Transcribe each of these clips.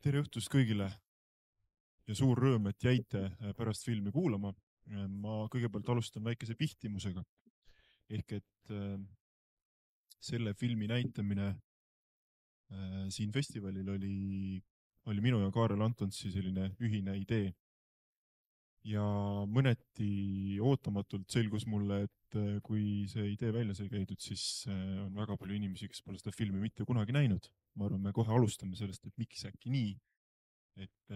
Tere õhtust kõigile ja suur rõõm, et jäite pärast filmi kuulama. Ma kõigepealt alustan väikese pihtimusega. Ehk et selle filmi näitamine siin festivalil oli minu ja Kaarel Antonsi selline ühine idee. Ja mõneti ootamatult selgus mulle, et kui see idee välja sai käidud, siis on väga palju inimesi, kes pole seda filmi mitte kunagi näinud. Ma arvan, me kohe alustame sellest, et miks äkki nii, et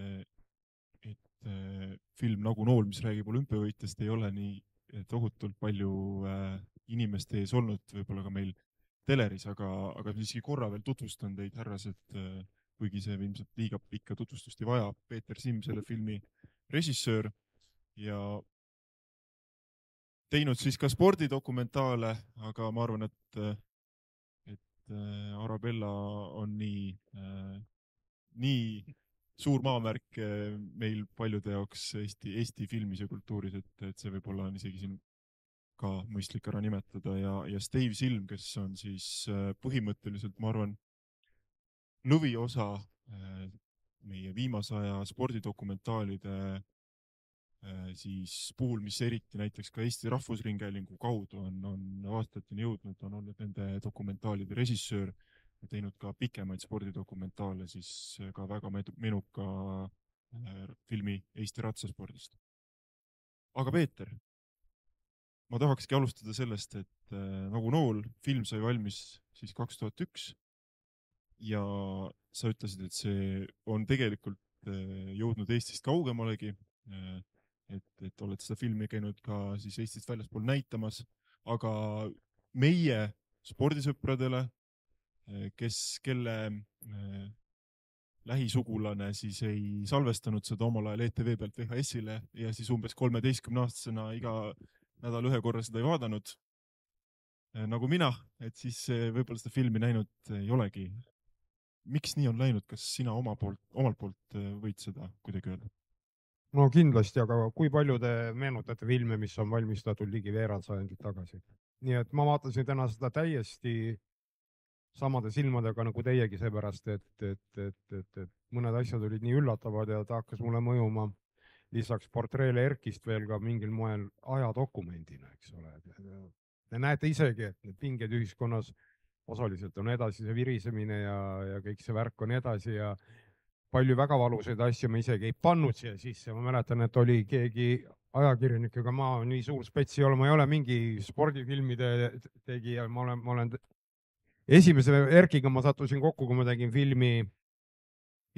film Nagu nool, mis räägib olümpiavõitjast, ei ole nii tohutult palju inimeste ees olnud, võib-olla ka meil teleris, aga siiski korra veel tutvustan teid, härrased, kuigi see ilmselt liiga pikka tutvustust ei vaja. Peeter Simm, selle filmi režissöör ja teinud siis ka spordidokumentaale, aga ma arvan, et Arabella on nii suur maamärk meil paljude jaoks Eesti filmis ja kultuuris, et see võib-olla on isegi siin ka mõistlik ära nimetada ja Steve Silm, kes on siis põhimõtteliselt, ma arvan, lõviosa meie viimase aja spordidokumentaalide siis puhul, mis eriti näiteks ka Eesti Rahvusringhäälingu kaudu on aastateni jõudnud, on olnud nende dokumentaalide režissöör ja teinud ka pikemaid spordidokumentaale, siis ka väga menuka filmi Eesti ratsaspordist. Aga Peeter, ma tahakski alustada sellest, et Nagu nool film sai valmis siis 2001 ja sa ütlesid, et see on tegelikult jõudnud Eestist kaugemalegi, et oled seda filmi käinud ka siis Eestist väljaspool näitamas, aga meie spordisõpradele, kelle lähisugulane siis ei salvestanud seda omal ajal ETV pealt VHS-ile ja siis umbes 13-aastasena iga nädal ühe korra seda ei vaadanud, nagu mina, et siis võib-olla seda filmi näinud ei olegi. Miks nii on läinud? Kas sina omalt poolt võid seda kuidagi öelda? No kindlasti, aga kui palju te meenutate filme, mis on valmistatud ligi veerand sajandit tagasi? Nii et ma vaatasin täna seda täiesti samade silmadega nagu teiegi, seepärast, et mõned asjad olid nii üllatavad ja ta hakkas mulle mõjuma lisaks portreele Erkist veel ka mingil moel ajadokumendina, eks ole. Te näete isegi, et need pinged ühiskonnas osaliselt on edasi, see virisemine ja kõik see värk on edasi ja palju väga valusaid asju ma isegi ei pannud siia sisse. Ma mäletan, et oli keegi ajakirjanikega, ma nii suur spets ei ole, ma ei ole mingi spordifilmide tegija, ma olen esimese Erkiga ma sattusin kokku, kui ma tegin filmi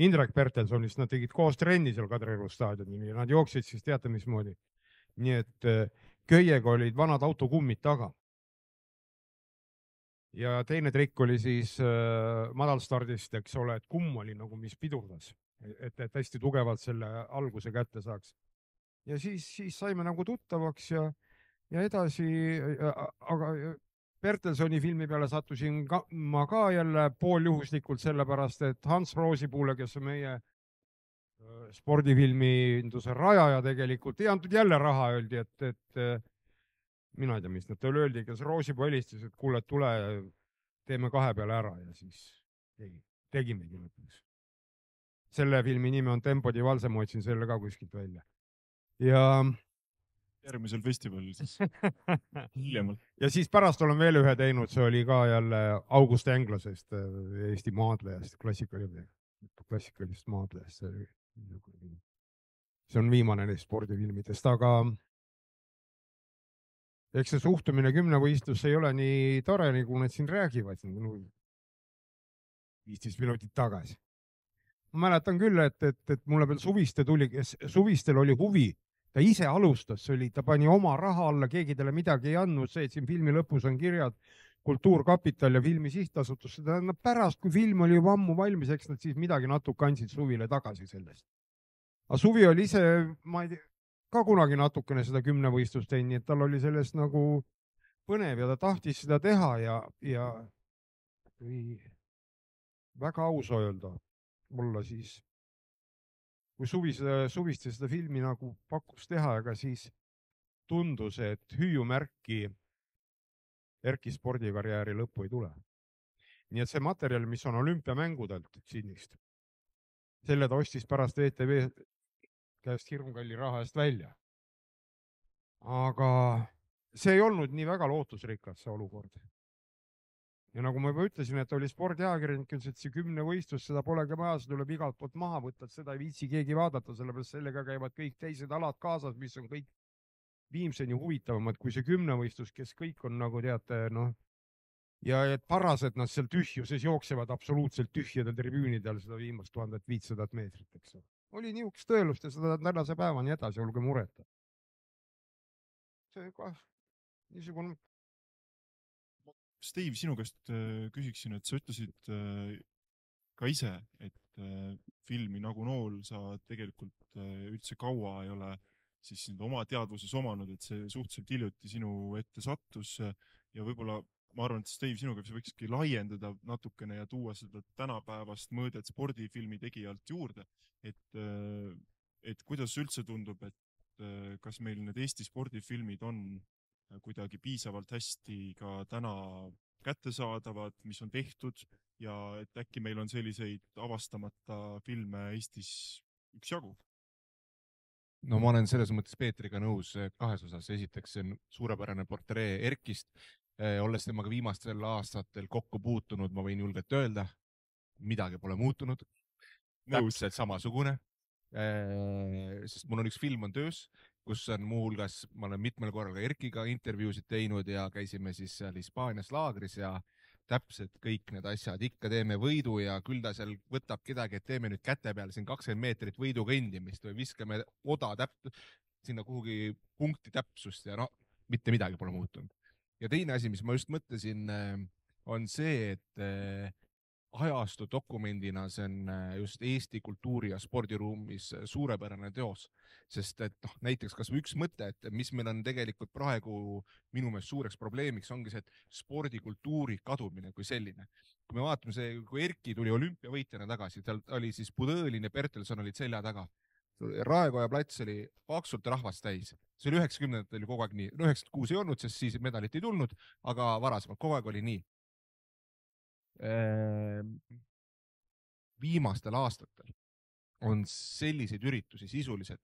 Indrek Pertelsonist, nad tegid koos trenni seal Kadrioru staadionil ja nad jooksid siis teate mismoodi. Nii et köiega olid vanad autokummid taga. Ja teine trikk oli siis madalstardist, eks ole, et kumm oli nagu, mis pidurdas, et hästi tugevalt selle alguse kätte saaks. Ja siis saime nagu tuttavaks ja edasi, aga Bertelsoni filmi peale sattusin ma ka jälle pooljuhuslikult sellepärast, et Hans Roosipuule, kes on meie spordifilminduse rajaja tegelikult, ei antud jälle raha, öeldi, et mina ei tea, mis nad talle öeldi, kes Roosipuu helistas, et kuule, tule, teeme 2 peale ära ja siis tegimegi lõpuks. Selle filmi nimi on Tempo di Valse, ma otsin selle ka kuskilt välja. Ja järgmisel festivalil siis hiljemalt. Ja siis pärast olen veel ühe teinud, see oli ka jälle August Englasest, Eesti maadlejast, klassikalist maadlejast. See on viimane neist spordifilmidest, aga eks see suhtumine kümnevõistlusse ei ole nii tore, nagu nad siin räägivad 15 minutit tagasi. Ma mäletan küll, et mulle veel suvistel oli huvi. Ta ise alustas, ta pani oma raha alla, keegi talle midagi ei andnud, see, et siin filmi lõpus on kirjad Kultuurkapital ja Filmi Sihtasutus. Seda pärast, kui film oli juba ammu valmis, eks nad siis midagi natuke andsid Suvile tagasi sellest. Aga Suvi oli ise, ma ei tea, ka kunagi natukene seda kümnevõistlust teinud, nii et tal oli sellest nagu põnev ja ta tahtis seda teha ja väga aus öelda olla siis. Kui Suviste seda filmi nagu pakkus teha, aga siis tundus, et hüüumärki Erki spordikarjääri lõppu ei tule. Nii et see materjal, mis on olümpiamängudelt Sydneyst, selle ta ostis pärast VTV käest hirmkalli raha eest välja. Aga see ei olnud nii väga lootusrikas, see olukord. Ja nagu ma juba ütlesin, et oli spordiajakirjanik, ütles, et see 10 võistlus, seda polegi vaja, see tuleb igalt poolt maha võtta, et seda ei viitsi keegi vaadata, sellepärast sellega käivad kõik teised alad kaasas, mis on kõik viimseni huvitavamad kui see 10 võistlus, kes kõik on nagu teate, noh, ja et parased nad seal tühjuses jooksevad absoluutselt tühjadel tribüünidel seda viimast 1500 meetrit, eks. Oli niisugust tõelust ja seda tänase päevani edasi, olge mureta. See ka niisugune. Steve, sinu käest küsiksin, et sa ütlesid ka ise, et filmi Nagu nool sa tegelikult üldse kaua ei ole siis oma teadvuses omanud, et see suhteliselt hiljuti sinu ette sattus ja võib-olla ma arvan, et Steve, sinuga võikski laiendada natukene ja tuua seda tänapäevast mõõdet spordifilmi tegijalt juurde, et kuidas üldse tundub, et kas meil need Eesti spordifilmid on kuidagi piisavalt hästi ka täna kättesaadavad, mis on tehtud ja et äkki meil on selliseid avastamata filme Eestis üksjagu? No ma olen selles mõttes Peetriga nõus kahes osas. Esiteks see on suurepärane portree Erkist. Olles temaga viimastel aastatel kokku puutunud, ma võin julgelt öelda, midagi pole muutunud. Täpselt samasugune. Sest mul on üks film on töös, kus on muuhulgas, ma olen mitmel korral ka Erkiga intervjuusid teinud ja käisime siis seal Hispaanias laagris ja täpselt kõik need asjad, ikka teeme võidu ja küll ta seal võtab kedagi, et teeme nüüd käte peal siin 20 meetrit võidu kõndimist või viskame oda sinna kuhugi punkti täpsust ja no mitte midagi pole muutunud. Ja teine asi, mis ma just mõtlesin, on see, et ajastu dokumendina see on just Eesti kultuuri ja spordiruumis suurepärane teos, sest et näiteks kas või üks mõte, et mis meil on tegelikult praegu minu meelest suureks probleemiks ongi see, et spordikultuuri kadumine kui selline. Kui me vaatame see, kui Erki tuli olümpiavõitjana tagasi, tal oli siis Budõlin ja Bertelson olid selja taga. Raekoja plats oli paksult rahvast täis. See oli 90-ndatel kogu aeg nii. 96 ei olnud, sest siis medalit ei tulnud, aga varasemalt kogu aeg oli nii. Viimastel aastatel on selliseid üritusi sisuliselt,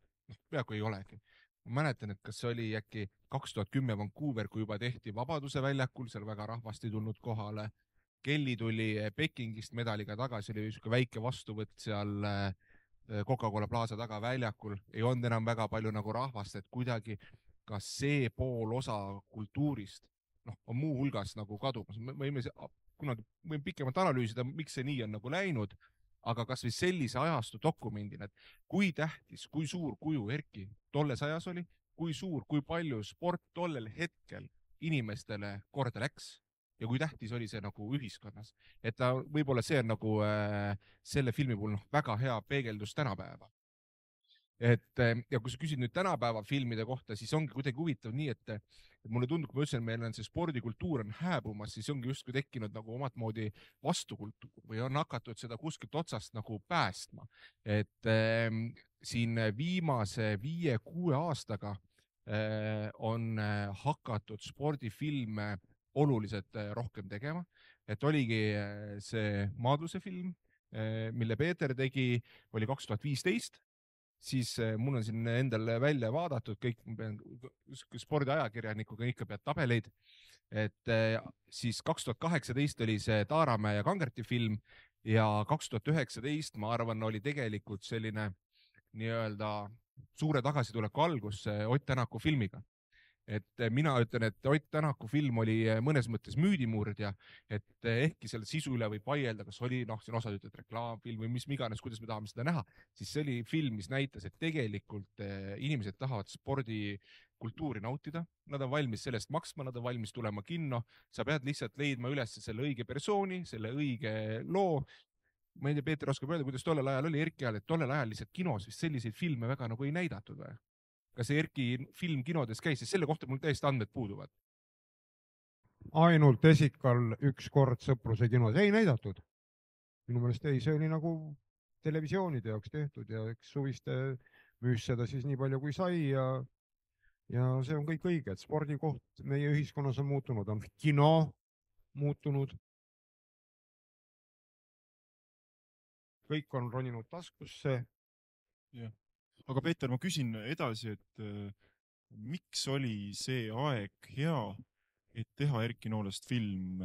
peaaegu ei olegi. Ma mäletan, et kas see oli äkki 2010 Vancouver, kui juba tehti Vabaduse väljakul, seal väga rahvast ei tulnud kohale. Kelly tuli Pekingist medaliga tagasi, oli väike vastuvõtt seal Coca-Cola Plaza taga väljakul. Ei olnud enam väga palju nagu rahvast, et kuidagi kas see pool osa kultuurist on muu hulgas nagu kadumas. Kunagi võin pikemalt analüüsida, miks see nii on nagu läinud, aga kas või sellise ajastu dokumendina, et kui tähtis, kui suur kuju Erki tolles ajas oli, kui suur, kui palju sport tollel hetkel inimestele korda läks ja kui tähtis oli see nagu ühiskonnas. Et ta võib-olla see on nagu selle filmi puhul väga hea peegeldus tänapäeva. Ja kui sa küsid nüüd tänapäeva filmide kohta, siis ongi kuidagi huvitav nii, et mulle tundub, kui ma ütlesin, meil on see spordikultuur on hääbumas, siis ongi justkui tekkinud nagu omat moodi vastukultuur või on hakatud seda kuskilt otsast nagu päästma. Et siin viimase 5-6 aastaga on hakatud spordifilme oluliselt rohkem tegema. Et oligi see Maadluse film, mille Peeter tegi, oli 2015. Siis mul on siin endal välja vaadatud, kõik spordiajakirjanikuga ikka pead tabeleid, et siis 2018 oli see Taaramäe ja Kangerti film ja 2019, ma arvan, oli tegelikult selline nii-öelda suure tagasituleku algus Ott Tänaku filmiga. Et mina ütlen, et Ott Tänaku film oli mõnes mõttes müüdimurdja, et ehkki selle sisu üle võib vaielda, kas oli, siin osad ütlevad reklaamfilm või mis iganes, kuidas me tahame seda näha, siis see oli film, mis näitas, et tegelikult inimesed tahavad spordikultuuri nautida, nad on valmis sellest maksma, nad on valmis tulema kinno, sa pead lihtsalt leidma üles selle õige persooni, selle õige loo. Ma ei tea, Peeter oskab öelda, kuidas tollel ajal oli Erki ajal, et tollel ajal lihtsalt kinos vist selliseid filme väga nagu ei näidatud või? Kas see Erki film kinodes käis, siis selle kohta mul täiesti andmed puuduvad. Ainult Esikal üks kord Sõpruse kinos ei näidatud. Minu meelest ei, see oli nagu televisioonide jaoks tehtud ja eks Suviste müüs seda siis nii palju kui sai ja see on kõik õige, et spordikoht meie ühiskonnas on muutunud, on kino muutunud. kõik on roninud taskusse. Jah. Aga Peeter, ma küsin edasi, et miks oli see aeg hea, et teha Erki Noolest film?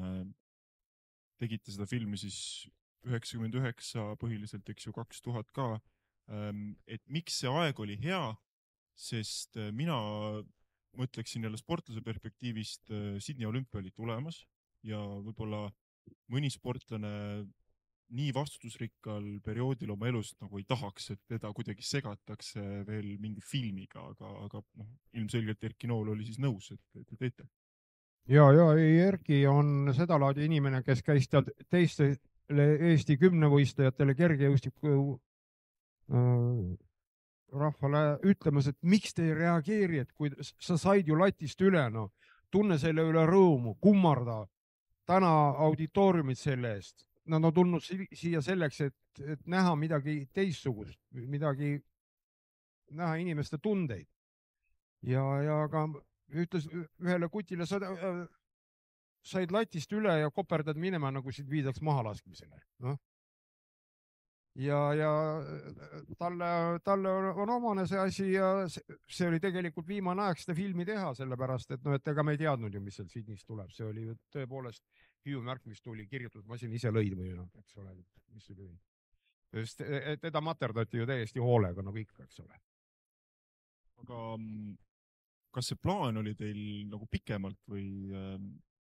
Tegite seda filmi siis 99 põhiliselt, eks ju, 2000 ka. Et miks see aeg oli hea, sest mina mõtleksin jälle sportlase perspektiivist, Sydney olümpia oli tulemas ja võib-olla mõni sportlane nii vastutusrikkal perioodil oma elust nagu ei tahaks, et teda kuidagi segatakse veel mingi filmiga, aga noh, ilmselgelt Erki Nool oli siis nõus, et te teete. Ja ei, Erki on sedalaadi inimene, kes käis teistele Eesti kümnevõistlejatele kergejõustiku rahvale ütlemas, et miks te ei reageeri, et kui sa said ju latist üle, no tunne selle üle rõõmu, kummarda, täna auditooriumid selle eest. Nad on tulnud siia selleks, et näha midagi teistsugust, midagi, näha inimeste tundeid. Ja ka ütles ühele kutile, said latist üle ja koperdad minema, nagu siit viidaks mahalaskmisele. No. Ja talle on omane see asi ja see oli tegelikult viimane aeg seda filmi teha, sellepärast et et ega me ei teadnud ju, mis seal Sydney's tuleb. See oli tõepoolest hüüumärk, mis tuli kirjutatud, ma siin ise lõid või eks ole, mis oli. Sest teda materdati ju täiesti hoolega nagu ikka, eks ole. Aga kas see plaan oli teil nagu pikemalt või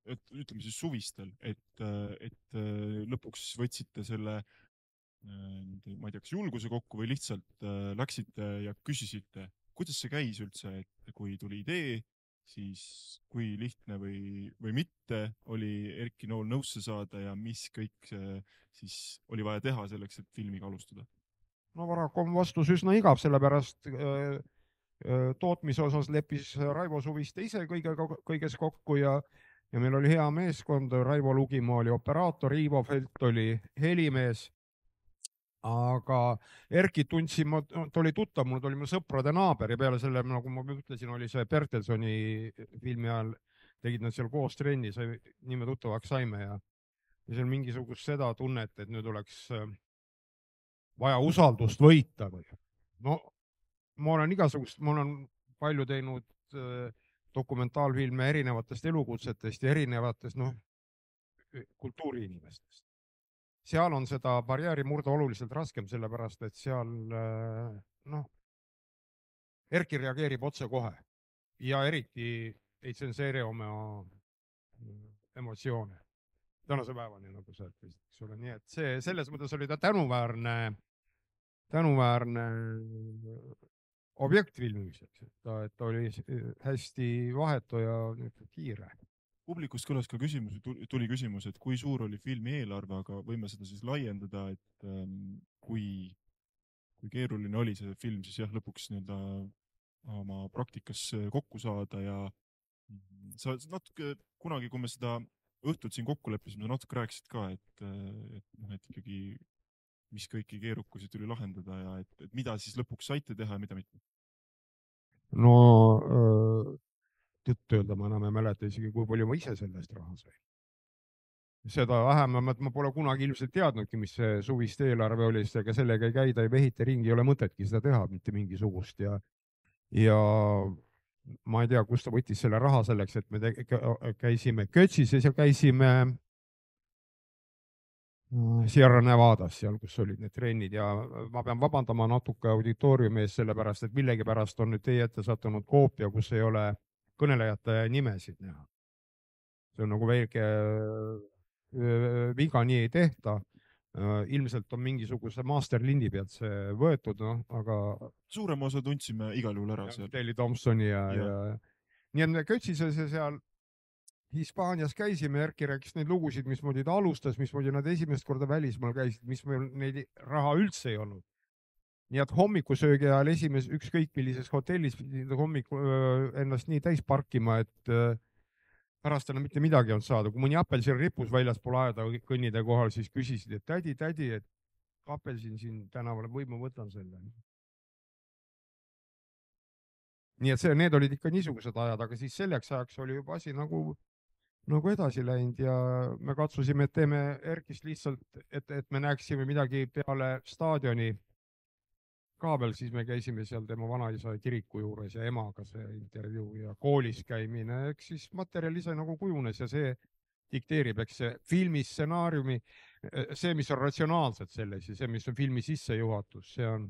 ütleme siis suvistel, et lõpuks võtsite selle ma ei tea, kas julguse kokku või lihtsalt läksite ja küsisite, kuidas see käis üldse, et kui tuli idee, siis kui lihtne või mitte oli Erki Nool nõusse saada ja mis kõik siis oli vaja teha selleks, et filmiga alustada? No paraku on vastus üsna igav, sellepärast tootmise osas leppis Raivo Suviste ise kõiges kokku ja meil oli hea meeskond, Raivo Lugimaa oli operaator, Ivo Felt oli helimees. Aga Erki tundsin, ta oli tuttav, mul oli mu sõprade naaber ja peale selle, nagu ma ütlesin, oli see Bertelsoni filmi ajal, tegid nad seal koos trenni, nii me tuttavaks saime ja seal mingisugust seda tunnet, et nüüd oleks vaja usaldust võita. No ma olen palju teinud dokumentaalfilme erinevatest elukutsetest ja erinevatest kultuuriinimestest. Seal on seda barjääri murda oluliselt raskem, sellepärast, et seal Erki reageerib otse kohe ja eriti ei tsenseeri oma emotsioone. Tänase päevani nagu see, eks ole. Nii et selles mõttes oli ta tänuväärne objekt filmimiseks, et ta oli hästi vahetu ja kiire. Publikust kõlas ka tuli küsimus, et kui suur oli filmi eelarve, aga võime seda siis laiendada, et kui keeruline oli see film siis jah, lõpuks oma praktikas kokku saada ja sa natuke kunagi, kui me seda õhtut siin kokku leppisime, natuke rääkisid ka, et ikkagi mis kõiki keerukusi tuli lahendada ja et mida siis lõpuks saite teha ja mida mitte? No tõtt-öelda ma enam ei mäleta isegi, kui palju ma ise sellest raha sain. Seda vähemalt ma pole kunagi ilmselt teadnudki, mis see suvist eelarve oli, sest ega sellega ei käida ja vehite ringi, ei ole mõtetki seda teha, mitte mingisugust. Ja ma ei tea, kust ta võttis selle raha selleks, et me käisime Kötsises ja käisime Sierra Nevadas, seal, kus olid need trennid ja ma pean vabandama natuke auditooriumi ees, sellepärast, et millegipärast on nüüd teie ette sattunud koopia, kus ei ole kõnelejate nimesid näha. See on nagu väike viga, nii ei tehta. Ilmselt on mingisuguse masterlindi pealt see võetud, aga suurema osa tundsime igal juhul ära seal. Deli Thompsoni ja nii et Kötsises ja seal Hispaanias käisime, Erki rääkis neid lugusid, mismoodi ta alustas, mismoodi nad esimest korda välismaal käisid, mis meil neid raha üldse ei olnud. Nii et hommikusöögi ajal ükskõik millises hotellis pidid hommiku ennast nii täis parkima, et pärast enam mitte midagi on saada. Kui mõni apelsin ripus väljaspool aeda kõnnide kohal, siis küsisid, et tädi, et apelsin siin tänaval, või ma võtan selle. Nii et need olid ikka niisugused ajad, aga siis selleks ajaks oli juba asi nagu nagu edasi läinud ja me katsusime, et teeme Erkist lihtsalt, et me näeksime midagi peale staadioni ka veel, siis me käisime seal tema vanaisa kiriku juures ja emaga see intervjuu ja koolis käimine, eks siis materjal ise nagu kujunes ja see dikteerib, eks see filmi stsenaariumi, see, mis on ratsionaalselt selles ja see, mis on filmi sissejuhatus, see on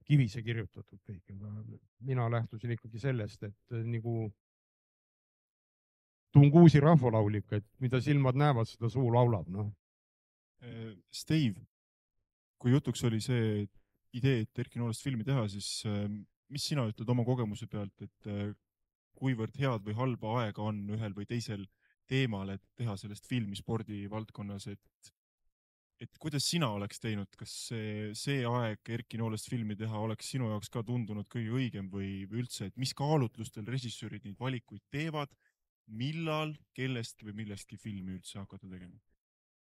kivisse kirjutatud kõik. Mina lähtusin ikkagi sellest, et nagu Tunguusi rahvalaulik, et mida silmad näevad, seda suu laulab. No. Steve, kui jutuks oli see idee, et Erki Noolest filmi teha, siis mis sina ütled oma kogemuse pealt, et kuivõrd head või halba aega on ühel või teisel teemal, et teha sellest filmi spordi valdkonnas, et kuidas sina oleks teinud, kas see aeg Erki Noolest filmi teha oleks sinu jaoks ka tundunud kõige õigem või üldse, et mis kaalutlustel režissöörid neid valikuid teevad, millal, kellestki või millestki filmi üldse hakata tegema?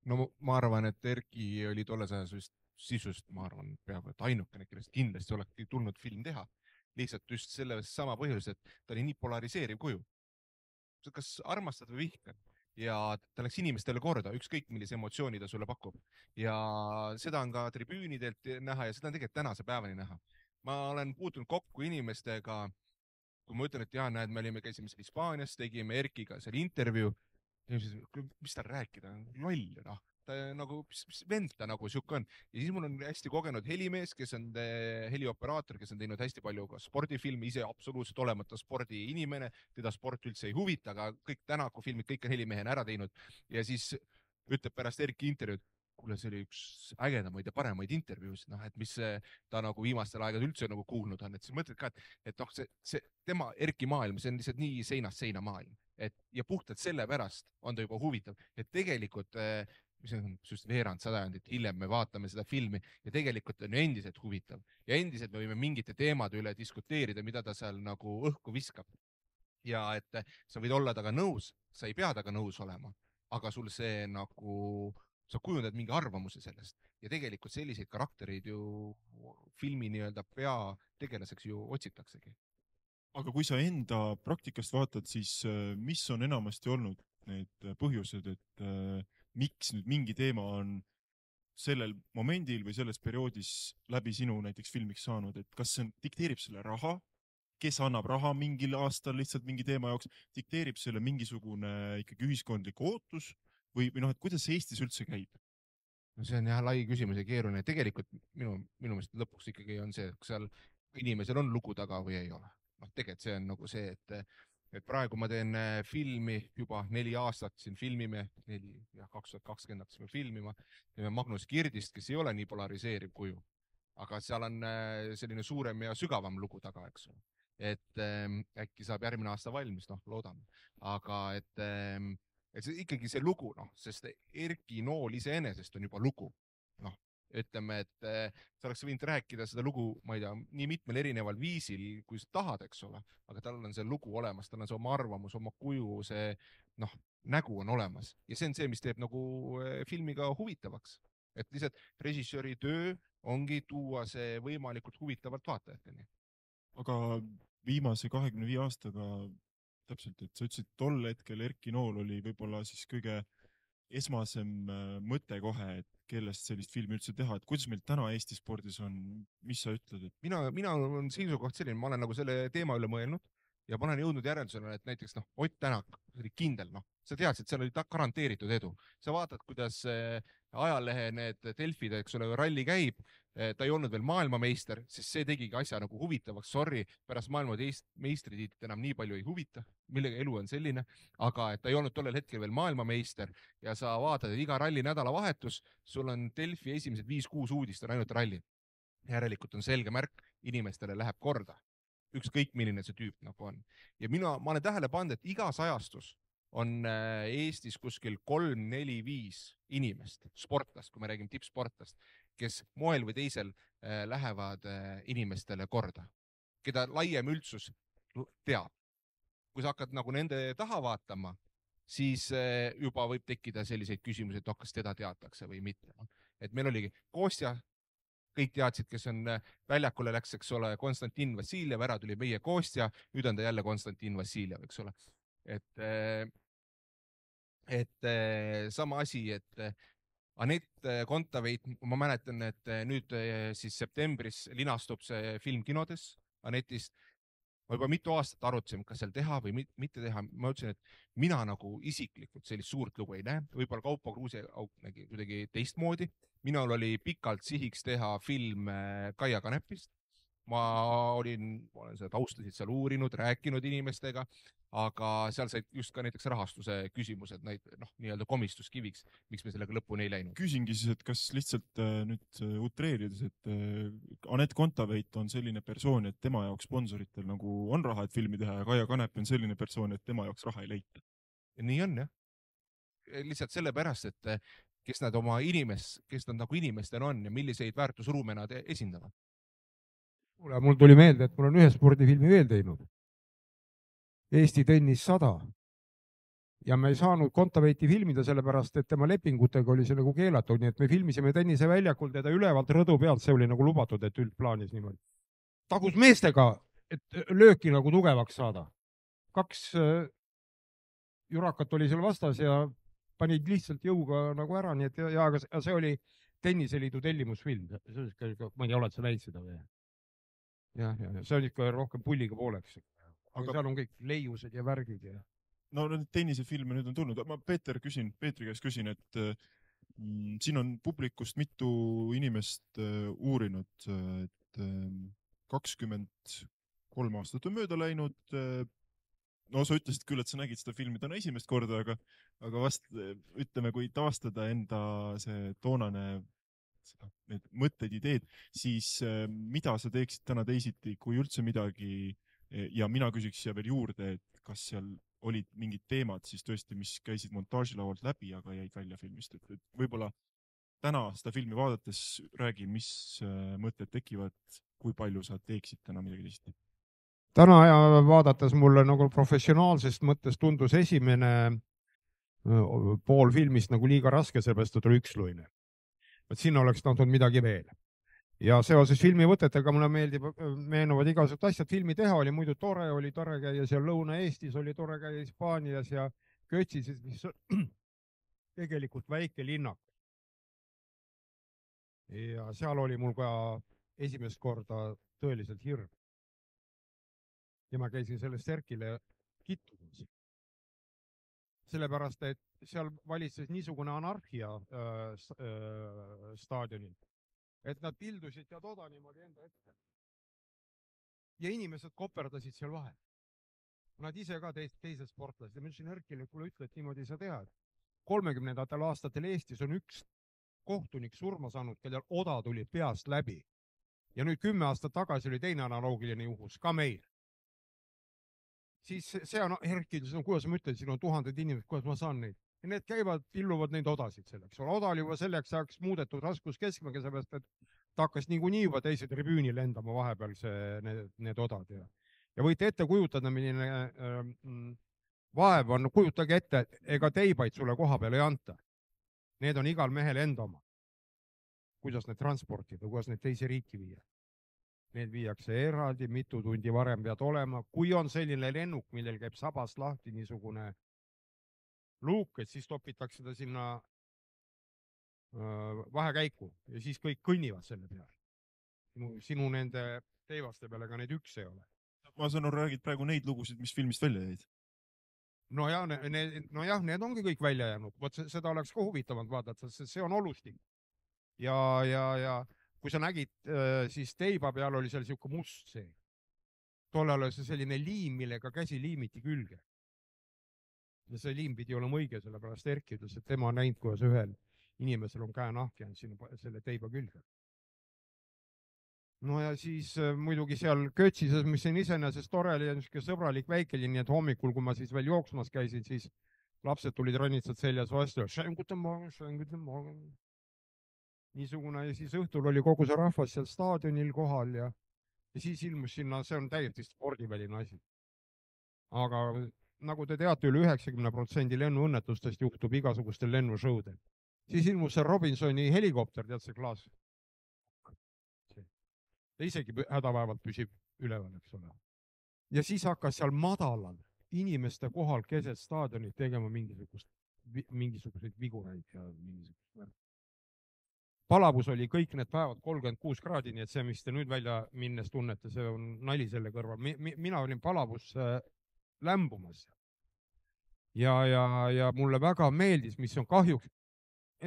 No ma arvan, et Erki oli tolles ajas vist sisust, ma arvan, peaaegu et ainukene, kellest kindlasti olekski tulnud film teha. Lihtsalt just selle sama põhjus, et ta oli nii polariseeriv kuju. Kas armastad või vihkad? Ja ta läks inimestele korda, ükskõik millise emotsiooni ta sulle pakub. Ja seda on ka tribüünidelt näha ja seda on tegelikult tänase päevani näha. Ma olen puutunud kokku inimestega, kui ma ütlen, et jah, näed, me käisime seal Hispaanias, tegime Erkiga seal intervjuu. Mis tal rääkida? Loll, noh. Ta nagu, mis vend ta nagu siuke on. Ja siis mul on hästi kogenud helimees, kes on helioperaator, kes on teinud hästi palju ka spordifilmi, ise absoluutselt olemata spordiinimene, teda sport üldse ei huvita, aga kõik Tänaku filmid, kõik on helimehena ära teinud. Ja siis ütleb pärast Erki intervjuud, kuule, see oli üks ägedamaid ja paremaid intervjuusid, noh, et mis ta nagu viimastel aegadel üldse nagu kuulnud on, et siis mõtled ka, et noh, see tema Erki maailm, see on lihtsalt nii seinast seina maailm, et ja puhtalt sellepärast on ta juba huvitav, et tegelikult mis on just veerand sajandit hiljem me vaatame seda filmi ja tegelikult on endiselt huvitav ja endiselt me võime mingite teemade üle diskuteerida, mida ta seal nagu õhku viskab. Ja et sa võid olla taga nõus, sa ei pea taga nõus olema, aga sul see nagu sa kujundad mingi arvamuse sellest ja tegelikult selliseid karaktereid ju filmi nii-öelda peategelaseks ju otsitaksegi. Aga kui sa enda praktikast vaatad, siis mis on enamasti olnud need põhjused, et miks nüüd mingi teema on sellel momendil või selles perioodis läbi sinu näiteks filmiks saanud, et kas see dikteerib selle raha, kes annab raha mingil aastal lihtsalt mingi teema jaoks, dikteerib selle mingisugune ikkagi ühiskondlik ootus või noh, et kuidas see Eestis üldse käib? No see on jah lai küsimus ja keeruline. Tegelikult minu meelest lõpuks ikkagi on see, kas seal inimesel on lugu taga või ei ole. Noh, tegelikult see on nagu see, et praegu ma teen filmi juba 4 aastat siin filmime, 2020 hakkasime filmima, teeme Magnus Kirdist, kes ei ole nii polariseeriv kuju, aga seal on selline suurem ja sügavam lugu taga, eks ole. Et äkki saab järgmine aasta valmis, noh, loodame. Aga et see ikkagi see lugu, noh, sest Erki Nool iseenesest on juba lugu. Noh, ütleme, et sa oleks võinud rääkida seda lugu, ma ei tea, nii mitmel erineval viisil, kui sa tahad, eks ole, aga tal on see lugu olemas, tal on see oma arvamus, oma kuju, see noh, nägu on olemas ja see on see, mis teeb nagu filmiga huvitavaks. Et lihtsalt režissööri töö ongi tuua see võimalikult huvitavalt vaatajateni. Aga viimase 25 aastaga täpselt, et sa ütlesid, tol hetkel Erki Nool oli võib-olla siis kõige esmasem mõte kohe, et kellest sellist filmi üldse teha, et kuidas meil täna Eesti spordis on, mis sa ütled? Et... Mina on seisukoht selline, ma olen nagu selle teema üle mõelnud ja ma olen jõudnud järeldusele, et näiteks noh, Ott Tänak oli kindel, noh, sa teadsid, seal oli garanteeritud edu. Sa vaatad, kuidas ajalehe need Delfid, eks ole, ralli käib, ta ei olnud veel maailmameister, sest see tegigi asja nagu huvitavaks, sorry, pärast maailmameistritiitlit enam nii palju ei huvita, millega elu on selline, aga et ta ei olnud tollel hetkel veel maailmameister ja sa vaatad, et iga ralli nädalavahetus, sul on Delfi esimesed 5-6 uudist on ainult ralli. Järelikult on selge märk, inimestele läheb korda, ükskõik milline see tüüp nagu on. Ja ma olen tähele pannud, et igas ajastus on Eestis kuskil 3-4-5 inimest, sportlast, kui me räägime tippsportlast, kes moel või teisel lähevad inimestele korda, keda laiem üldsus teab. Kui sa hakkad nagu nende taha vaatama, siis juba võib tekkida selliseid küsimusi, et kas teda teatakse või mitte. Et meil oligi Kostja, kõik teadsid, kes on väljakule läks, eks ole, Konstantin Vassiljev, ära tuli meie Kostja, nüüd on ta jälle Konstantin Vassiljev, eks ole. Et et sama asi, et Anett Kontaveit, ma mäletan, et nüüd siis septembris linastub see film kinodes Anetist. Ma juba mitu aastat arutasin, kas seal teha või mitte teha. Ma ütlesin, et mina nagu isiklikult sellist suurt lugu ei näe. Võib-olla Kaupo Kruuse nägi kuidagi teistmoodi. Minul oli pikalt sihiks teha film Kaia Kanepist. Ma olen seda taustasid seal uurinud, rääkinud inimestega, aga seal said just ka näiteks rahastuse küsimused, nii-öelda komistuskiviks, miks me sellega lõpuni ei läinud. Küsingi siis, et kas lihtsalt nüüd utreerides, et Anett Kontaveit on selline persoon, et tema jaoks sponsoritel nagu on raha, et filmi teha ja Kaia Kanep on selline persoon, et tema jaoks raha ei leita. Nii on jah. Lihtsalt sellepärast, et kes nad nagu inimestena on ja milliseid väärtusruume nad esindavad. Mul tuli meelde, et mul on ühe spordifilmi veel teinud. Eesti tennis 100. Ja me ei saanud Kontaveiti filmida sellepärast, et tema lepingutega oli see nagu keelatud, nii et me filmisime tenniseväljakul teda ülevalt rõdu pealt, see oli nagu lubatud, et üldplaanis niimoodi. Tagus meestega, et lööki nagu tugevaks saada. 2 jurakat oli seal vastas ja panid lihtsalt jõuga nagu ära, nii et aga see oli Tenniseliidu tellimusfilm. Ma ei tea, oled sa näinud seda või? Ja, see on ikka rohkem pulliga pooleks. Aga seal on kõik leiused ja värgid. Ja... No tennisefilme nüüd on tulnud. Ma Peetri käest küsin, et siin on publikust mitu inimest uurinud, et 23 aastat on mööda läinud. No sa ütlesid küll, et sa nägid seda filmi täna esimest korda, aga vast ütleme, kui taastada enda see toonane need mõtted, ideed, siis mida sa teeksid täna teisiti, kui üldse midagi, ja mina küsiks siia veel juurde, et kas seal olid mingid teemad siis tõesti, mis käisid montaažilaualt läbi, aga jäid välja filmist, et võib-olla täna seda filmi vaadates räägi, mis mõtted tekivad, kui palju sa teeksid täna midagi teisiti? Täna vaadates mulle nagu professionaalsest mõttes tundus esimene pool filmist nagu liiga raske, sellepärast et oli üksluine. Et sinna oleks tahtnud midagi veel. Ja seoses filmivõtetega mulle meenuvad igasugused asjad. Filmi teha oli muidu tore, oli tore käia seal Lõuna-Eestis, oli tore käia Hispaanias ja Kötsis, mis tegelikult väike linnak. Ja seal oli mul ka esimest korda tõeliselt hirm. Ja ma käisin sellest Erkile kittumas. Sellepärast, et seal valitses niisugune anarhia staadionil, et nad pildusid ja toda niimoodi enda ette. Ja inimesed koperdasid seal vahel. Nad ise ka teised sportlased. Ja ma ütlesin Erkile, kui ütle, et niimoodi ei saa teha. 30ndatel aastatel Eestis on üks kohtunik surma saanud, kellel oda tuli peast läbi. Ja nüüd 10 aastat tagasi oli teine analoogiline juhus, ka meil. Siis see on Erki, kuidas ma ütlen, siin on 1000 inimesed, kuidas ma saan neid. Ja need käivad, pilluvad neid odasid selleks. Oda oli juba selleks ajaks muudetud raskuskeskmega, sellepärast, et ta hakkas niikuinii juba teise tribüüni lendama vahepeal need odad. Ja võite ette kujutada, milline vaev on, kujutage ette, ega teibaid sulle koha peale ei anta. Need on igal mehel enda oma. Kuidas need transportida, kuidas need teise riiki viia. Need viiakse eraldi, mitu tundi varem pead olema. Kui on selline lennuk, millel käib sabast lahti niisugune luuk, et siis topitakse ta sinna vahekäiku ja siis kõik kõnnivad selle peale. Sinu nende teivaste peale ka need üks ei ole. Ma saan aru, räägid praegu neid lugusid, mis filmist välja jäid. No jah, need ongi kõik välja jäänud. Seda oleks ka huvitavalt vaadata, sest see on olustik. Ja kui sa nägid, siis teiba peal oli seal siuke must see. Tollal oli see selline liim, millega käsi liimiti külge. Ja see liim pidi olema õige, sellepärast Erki ütles, et tema on näinud, kuidas ühel inimesel on käenahk jäänud selle teiba külge. No ja siis muidugi seal Kötsises, mis on iseenesest tore oli ja sõbralik väikeli, nii et hommikul, kui ma siis veel jooksmas käisin, siis lapsed tulid rannitsad seljas vastu. Niisugune ja siis õhtul oli kogu see rahvas seal staadionil kohal ja siis ilmus sinna, see on täiesti spordiväline asi. Aga nagu te teate, üle 90% lennuõnnetustest juhtub igasugustel lennushowdel. Siis ilmus see Robinsoni helikopter, tead see klaas. Ta isegi hädavaevalt püsib üleval, eks ole. Ja siis hakkas seal madalal inimeste kohal keset staadionit tegema mingisugust mingisuguseid vigureid ja mingisugust. Palavus oli kõik need päevad 36 kraadi, nii et see, mis te nüüd välja minnes tunnete, see on nali selle kõrval. Mina olin Palavus lämbumas ja mulle väga meeldis, mis on kahjuks,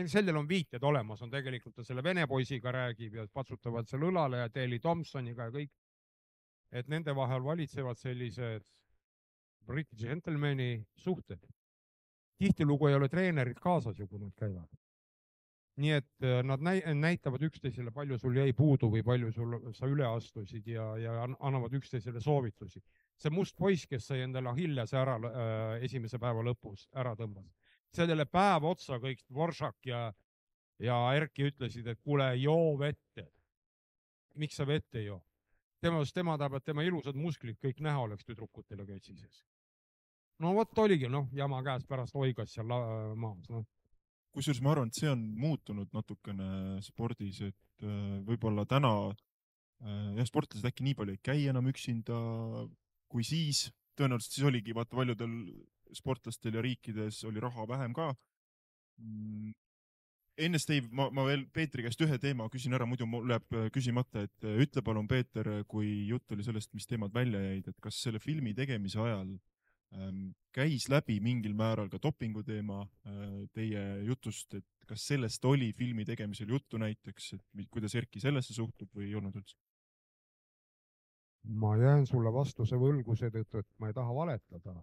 sellel on viited olemas, on tegelikult ta selle vene poisiga räägib ja patsutavad seal õlale ja Daley Thompsoniga ja kõik, et nende vahel valitsevad sellised Briti gentlemani suhted. Tihtilugu ei ole treenerid kaasas ju, kui nad käivad. Nii et nad näitavad üksteisele, palju sul jäi puudu või palju sa üle astusid ja annavad üksteisele soovitusi. See must poiss, kes sai endale Achillese ära esimese päeva lõpus ära tõmbas. Sellele päev otsa kõik Voršak ja Erki ütlesid, et kuule, joo vette. Miks sa vette joo? Tema tahab, et tema ilusad musklid kõik näha oleks tüdrukutele kötsises. No vot oligi, jama käes pärast oigas seal maas. Kusjuures ma arvan, et see on muutunud natukene spordis, et võib-olla täna sportlased äkki nii palju ei käi enam üksinda kui siis. Tõenäoliselt siis oligi, vaata, paljudel sportlastel ja riikides oli raha vähem ka. Enne Steve, ma veel Peetri käest ühe teema küsin ära, muidu mul läheb küsimata, et ütle palun, Peeter, kui jutt oli sellest, mis teemad välja jäid, et kas selle filmi tegemise ajal käis läbi mingil määral ka dopingu teema teie jutust, et kas sellest oli filmi tegemisel juttu näiteks, et kuidas Erki sellesse suhtub või ei olnud üldse? Ma jään sulle vastuse võlgu seetõttu, et ma ei taha valetada.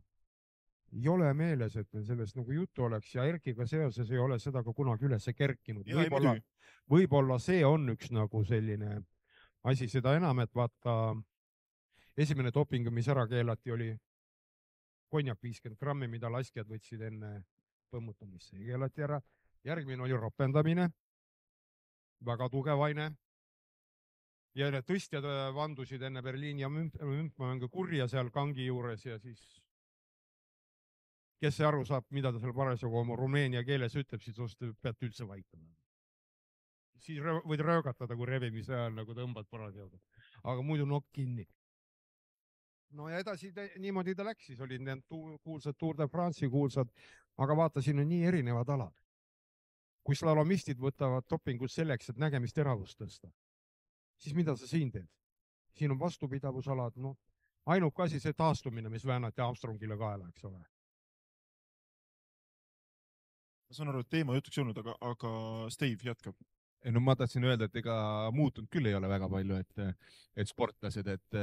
Ei ole meeles, et sellest nagu juttu oleks ja Erkiga seoses ei ole seda ka kunagi üles kerkinud. Võib-olla see on üks nagu selline asi, seda enam, et vaata, esimene doping, mis ära keelati, oli konjak 50 grammi, mida laskjad võtsid enne põmmutamisse. Keelati ära. Järgmine oli ropendamine, väga tugev aine. Ja need tõstjad vandusid enne Berliini ja Müntmängu kurja seal kangi juures ja siis kes see aru saab, mida ta seal parasjagu oma rumeenia keeles ütleb, siis pead üldse vaikama. Siis võid röögatada, kui revimise ajal nagu tõmbad parasjagu. Aga muidu nokk kinni. No ja edasi niimoodi ta läks, siis olid need kuulsad Tour de France'i kuulsad, aga vaata, siin on nii erinevad alad. Kui slalomistid võtavad dopingut selleks, et nägemist teravust tõsta, siis mida sa siin teed? Siin on vastupidavusalad, ainuke asi see taastumine, mis väänati Armstrongile kaela, eks ole. Ma saan aru, et teema jutuks ei olnud, aga Steve jätkab. No ma tahtsin öelda, et ega muutunud küll ei ole väga palju, et sportlased, et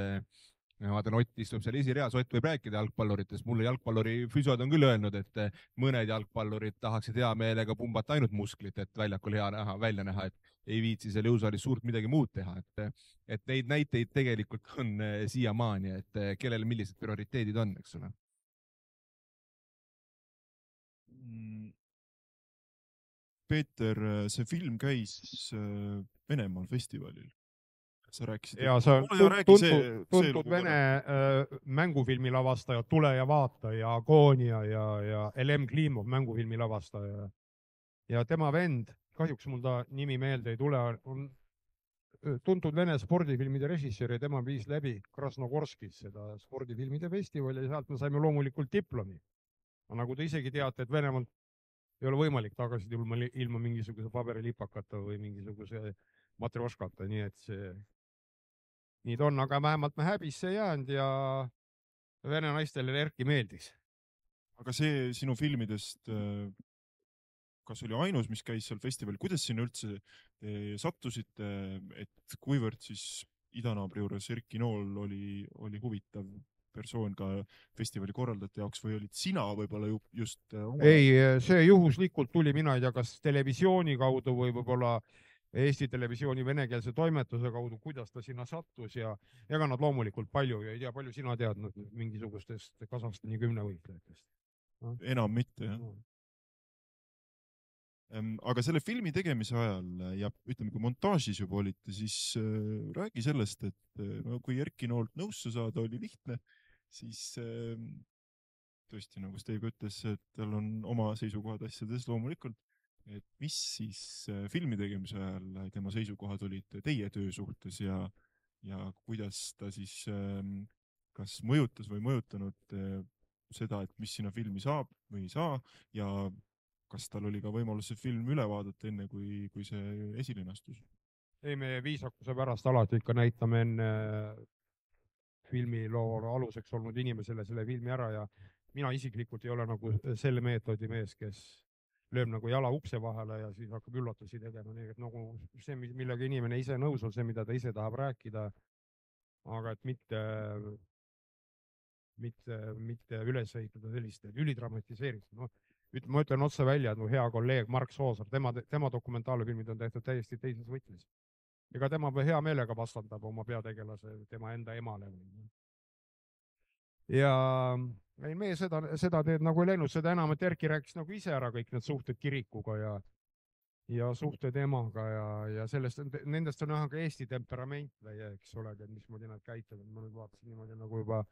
vaatan, Ott istub seal esireas, Ott võib rääkida jalgpalluritest. Mulle jalgpalluri füsiod on küll öelnud, et mõned jalgpallurid tahaksid hea meelega pumbata ainult musklit, et väljakul hea välja näha, et ei viitsi seal jõusaalis suurt midagi muud teha. Et neid näiteid tegelikult on siiamaani, et kellel millised prioriteedid on, eks ole. Peeter, see film käis Venemaal festivalil. Sa rääkisid. Ja see on tuntud Vene mängufilmi lavastaja Tule ja vaata ja Agoonia ja Elem Klimov mängufilmi lavastaja. Ja tema vend, kahjuks mul ta nimi meelde ei tule, on tuntud Vene spordifilmide režissöör ja tema viis läbi Krasnogorskis seda spordifilmide festivali ja sealt me saime loomulikult diplomi. Nagu te isegi teate, et Venemaal ei ole võimalik tagasi ilma mingisuguse paberilipakata või mingisuguse matrjoškata, nii et see nii ta on, aga vähemalt me häbisse ei jäänud ja Vene naistele Erki meeldis. Aga see sinu filmidest, kas oli ainus, mis käis seal festivalil, kuidas sinna üldse sattusite, et kuivõrd siis idanaabri juures Erki Nool oli huvitav persoon ka festivali korraldajate jaoks või olid sina võib-olla just? Ei, see juhuslikult tuli, mina ei tea, kas televisiooni kaudu või võib-olla Eesti Televisiooni venekeelse toimetuse kaudu, kuidas ta sinna sattus ja ega nad loomulikult palju ja ei tea, palju sina teadnud mingisugustest Kasahstani 10 võitlejatest? Enam mitte, jah. Aga selle filmi tegemise ajal ja ütleme, kui montaažis juba olite, siis räägi sellest, et kui Erki Noolt nõusse saada oli lihtne, siis tõesti, nagu Steve ütles, et tal on oma seisukohad asjades loomulikult. Et mis siis filmi tegemise ajal tema seisukohad olid teie töö suhtes ja kuidas ta siis kas mõjutas või mõjutanud seda, et mis sinna filmi saab või ei saa ja kas tal oli ka võimalus see film üle vaadata enne, kui see esilinastus? ei, me viisakuse pärast alati ikka näitame enne filmiloo aluseks olnud inimesele selle filmi ära ja mina isiklikult ei ole nagu selle meetodi mees, kes lööb nagu jala ukse vahele ja siis hakkab üllatusi tegema, nii et nagu see, millega inimene ise nõus on, see, mida ta ise tahab rääkida, aga et mitte üles ehitada sellist ülidramatiseeritud. No, ma ütlen otse välja, et mu hea kolleeg Mark Soosaar, tema dokumentaalfilmid on tehtud täiesti teises võtmes. Ega tema hea meelega vastandab oma peategelase tema enda emale. Ja ei, meie seda teed nagu ei läinud, seda enam, et Erki rääkis nagu ise ära kõik need suhted kirikuga ja suhted emaga ja nendest on näha ka Eesti temperament või, eks ole, et mismoodi nad käituvad. Ma nüüd vaatasin niimoodi nagu juba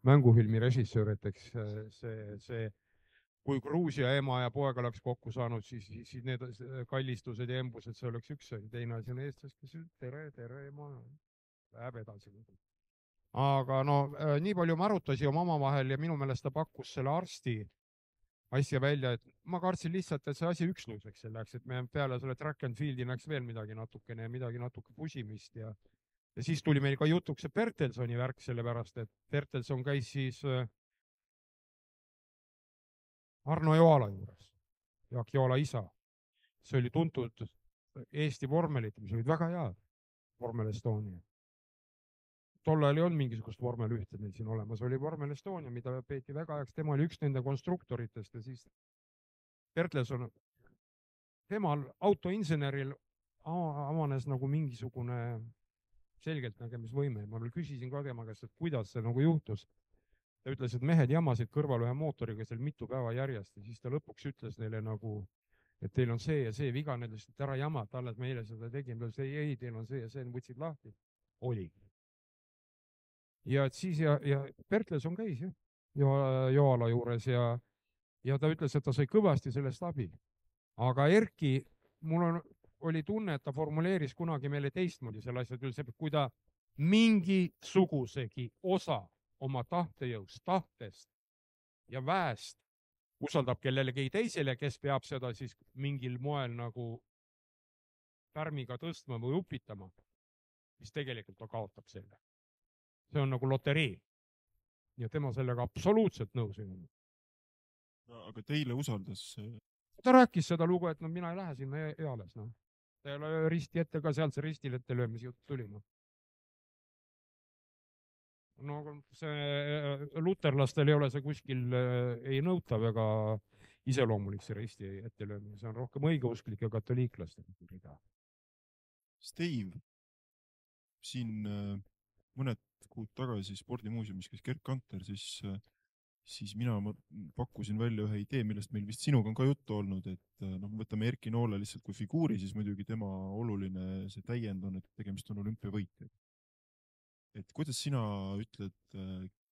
mängufilmi režissöör, et eks see kui Gruusia ema ja poega oleks kokku saanud, siis need kallistused ja embused, see oleks üks, teine asi on eestlased, kes tere ema, läheb edasi. Aga no nii palju me arutasime omavahel ja minu meelest ta pakkus selle arsti asja välja, et ma kartsin lihtsalt, et see asi üksluseks läks, et me peale selle track and field'i läks veel midagi natuke pusimist ja siis tuli meil ka jutuks see Bertelsoni värk, sellepärast et Bertelson käis siis Arno Joala juures, Jaak Joala isa. See oli tuntud Eesti vormelit, mis olid väga head, Vormel Estonia. Tol ajal ei olnud mingisugust vormel ühte meil siin olemas, oli Vormel Estonia, mida peeti väga heaks, tema oli üks nende konstruktoritest ja siis Bertelson, temal autoinseneril avanes nagu mingisugune selgelt nägemisvõime. Ma veel küsisin ka tema käest, et kuidas see nagu juhtus. Ta ütles, et mehed jamasid kõrval ühe mootoriga seal mitu päeva järjest ja siis ta lõpuks ütles neile nagu, et teil on see ja see viga, need lihtsalt ära jamad, alles meile seda tegime, ei, teil on see ja see, võtsid lahti. Oli. Ja siis ja Bertelson käis Joala juures ja ta ütles, et ta sai kõvasti sellest abi. Aga Erki, mul oli tunne, et ta formuleeris kunagi meile teistmoodi selle asja, et kui ta mingisugusegi osa oma tahtejõust, tahtest ja väest usaldab kellelegi teisele, kes peab seda siis mingil moel nagu pärmiga tõstma või upitama, mis tegelikult ta kaotab selle. See on nagu loterii. Ja tema sellega absoluutselt nõus ei olnud. Aga teile usaldas? Ta rääkis seda lugu, et no mina ei lähe sinna eales. No. Ta ei ole risti ette ka sealt see ristil ette löömise jutt tuli. No see luterlastel ei ole see kuskil ei nõutav ega iseloomulik see risti ette löömine. See on rohkem õigeusklik ja katoliiklaste. Steve, siin mõned kuud tagasi spordimuuseumis käis Gerd Kanter, siis mina pakkusin välja ühe idee, millest meil vist sinuga on ka juttu olnud, et võtame Erki Noole lihtsalt kui figuuri, siis muidugi tema oluline see täiend on, et tegemist on olümpiavõitja. Et kuidas sina ütled,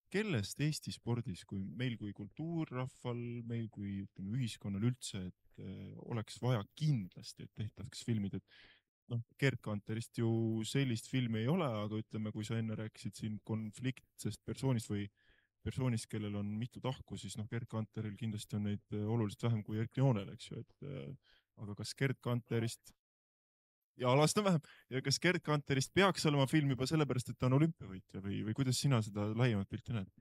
kellest Eesti spordis, kui meil kui kultuurrahval, meil kui ühiskonnal üldse, et oleks vaja kindlasti, et tehtaks filmid, et Gerd Kanterist ju sellist filmi ei ole, aga ütleme, kui sa enne rääkisid siin konfliktsest persoonist või persoonist, kellel on mitu tahku, siis Gerd Kanteril kindlasti on neid oluliselt vähem kui Erki Noonel, eks ju, aga kas Gerd Kanterist ja lasta vähem. Ja kas Gerd Kanterist peaks olema film juba sellepärast, et ta on olümpiavõitja või kuidas sina seda laiemat pilti näed?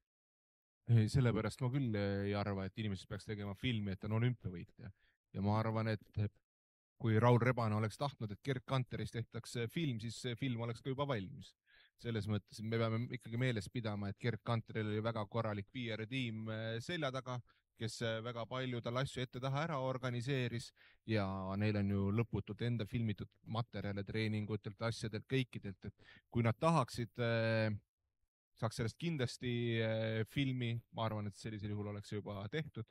Sellepärast ma küll ei arva, et inimesed peaks tegema filmi, et ta on olümpiavõitja. Ja ma arvan, et kui Raul Rebane oleks tahtnud, et Gerd Kanterist tehtakse film, siis see film oleks ka juba valmis. Selles mõttes me peame ikkagi meeles pidama, et Gerd Kanteril oli väga korralik PR-tiim selja taga, kes väga palju tal asju ette taha ära organiseeris ja neil on ju lõputult enda filmitud materjale treeningutelt, asjadelt, kõikidelt, et kui nad tahaksid, saaks sellest kindlasti filmi, ma arvan, et sellisel juhul oleks juba tehtud.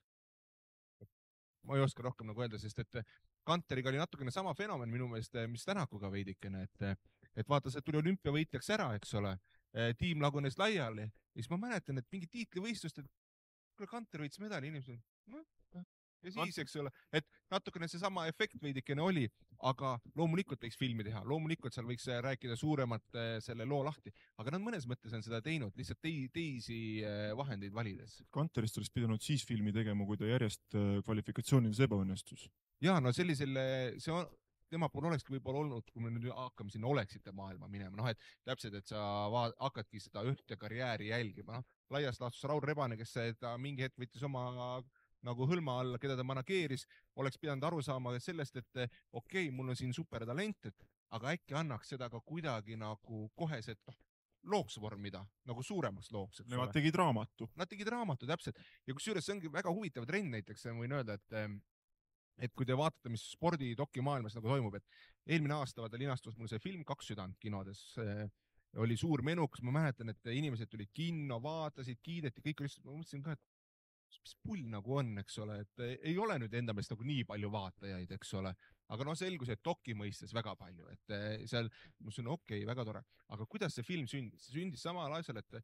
Ma ei oska rohkem nagu öelda, sest et Kanteriga oli natukene sama fenomen minu meelest, mis Tänakuga veidikene, et vaata, see tuli olümpiavõitjaks ära, eks ole, tiim lagunes laiali, ja siis ma mäletan, et mingi tiitlivõistlust, et Kanter võitis medali inimesed. Ja siis, eks ole, et natukene seesama efekt veidikene oli, aga loomulikult võiks filmi teha, loomulikult seal võiks rääkida suuremat selle loo lahti, aga nad mõnes mõttes on seda teinud lihtsalt teisi vahendeid valides. Kanterist oleks pidanud siis filmi tegema, kui ta järjest kvalifikatsioonides ebaõnnestus. Ja no tema puhul olekski võib-olla olnud, kui me nüüd hakkame sinna oleksite maailma minema, noh, et täpselt, et sa hakkadki seda ühte karjääri jälgima, noh, laias laastus Raul Rebane, kes ta mingi hetk võttis oma nagu hõlma alla, keda ta manageeris, oleks pidanud aru saama sellest, et okei, mul on siin supertalent, aga äkki annaks seda ka kuidagi nagu koheselt, looks vormida, nagu suuremaks looks. Nemad tegid raamatu. Nad tegid raamatu, täpselt. Ja kusjuures see ongi väga huvitav trend näiteks, võin öelda, et kui te vaatate, mis spordidoki maailmas nagu toimub, et eelmine aasta vaata linastus mul see film Kaks südant kinodes, oli suur menuks, ma mäletan, et inimesed tulid kinno, vaatasid, kiideti, kõik oli, ma mõtlesin ka, et mis pull nagu on, eks ole, et ei ole nüüd enda meelest nagu nii palju vaatajaid, eks ole, aga no selgus, et doki mõistes väga palju, et seal, ma ütlesin, okei, väga tore, aga kuidas see film sündis? See sündis samal asjal, et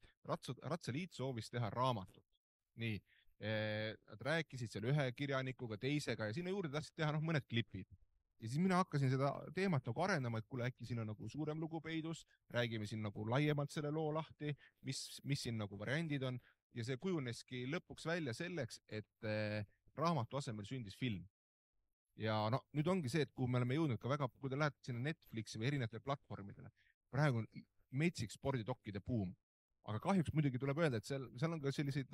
Ratsaliit soovis teha raamatut. Nii. Nad rääkisid seal ühe kirjanikuga, teisega ja sinna juurde tahtsid teha mõned klipid. Ja siis mina hakkasin seda teemat nagu arendama, et kuule, äkki siin on nagu suurem lugu peidus, räägime siin nagu laiemalt selle loo lahti, mis siin nagu variandid on ja see kujuneski lõpuks välja selleks, et raamatu asemel sündis film. Ja no nüüd ongi see, et kuhu me oleme jõudnud ka väga, kui te lähete sinna Netflixi või erinevatele platvormidele, praegu on metsik spordidokkide buum, aga kahjuks muidugi tuleb öelda, et seal on ka selliseid,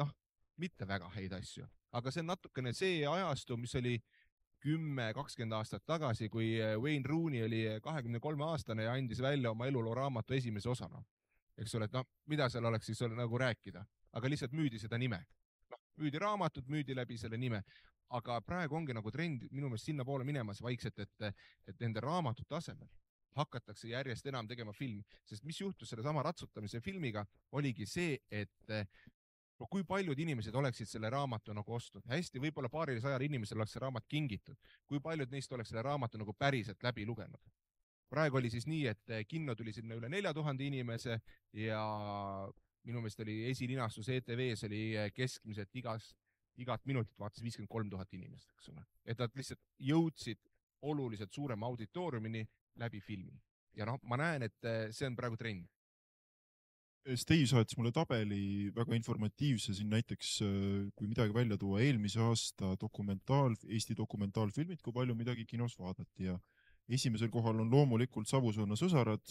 mitte väga häid asju, aga see on natukene see ajastu, mis oli 10-20 aastat tagasi, kui Wayne Rooney oli 23-aastane ja andis välja oma eluloo raamatu esimese osana. Eks ole, et mida seal oleks siis nagu rääkida, aga lihtsalt müüdi seda nime. Müüdi raamatut, müüdi läbi selle nime, aga praegu ongi nagu trend minu meelest sinna poole minemas vaikselt, et nende raamatute asemel hakatakse järjest enam tegema filmi, sest mis juhtus selle sama ratsutamise filmiga, oligi see, et kui paljud inimesed oleksid selle raamatu nagu ostnud. Hästi, võib-olla paaril sajal inimesel oleks see raamat kingitud. Kui paljud neist oleks selle raamatu nagu päriselt läbi lugenud. Praegu oli siis nii, et kinno tuli sinna üle 4000 inimese ja minu meelest oli esilinastus ETV-s oli keskmiselt igat minutit vaatas 53 000 inimest, eks ole. Et nad lihtsalt jõudsid oluliselt suurema auditooriumini läbi filmi. Ja ma näen, et see on praegu trend. Steve saatis mulle tabeli väga informatiivse siin näiteks, kui midagi välja tuua, eelmise aasta Eesti dokumentaalfilmid, kui palju midagi kinos vaadati ja esimesel kohal on loomulikult Savusauna sõsarad,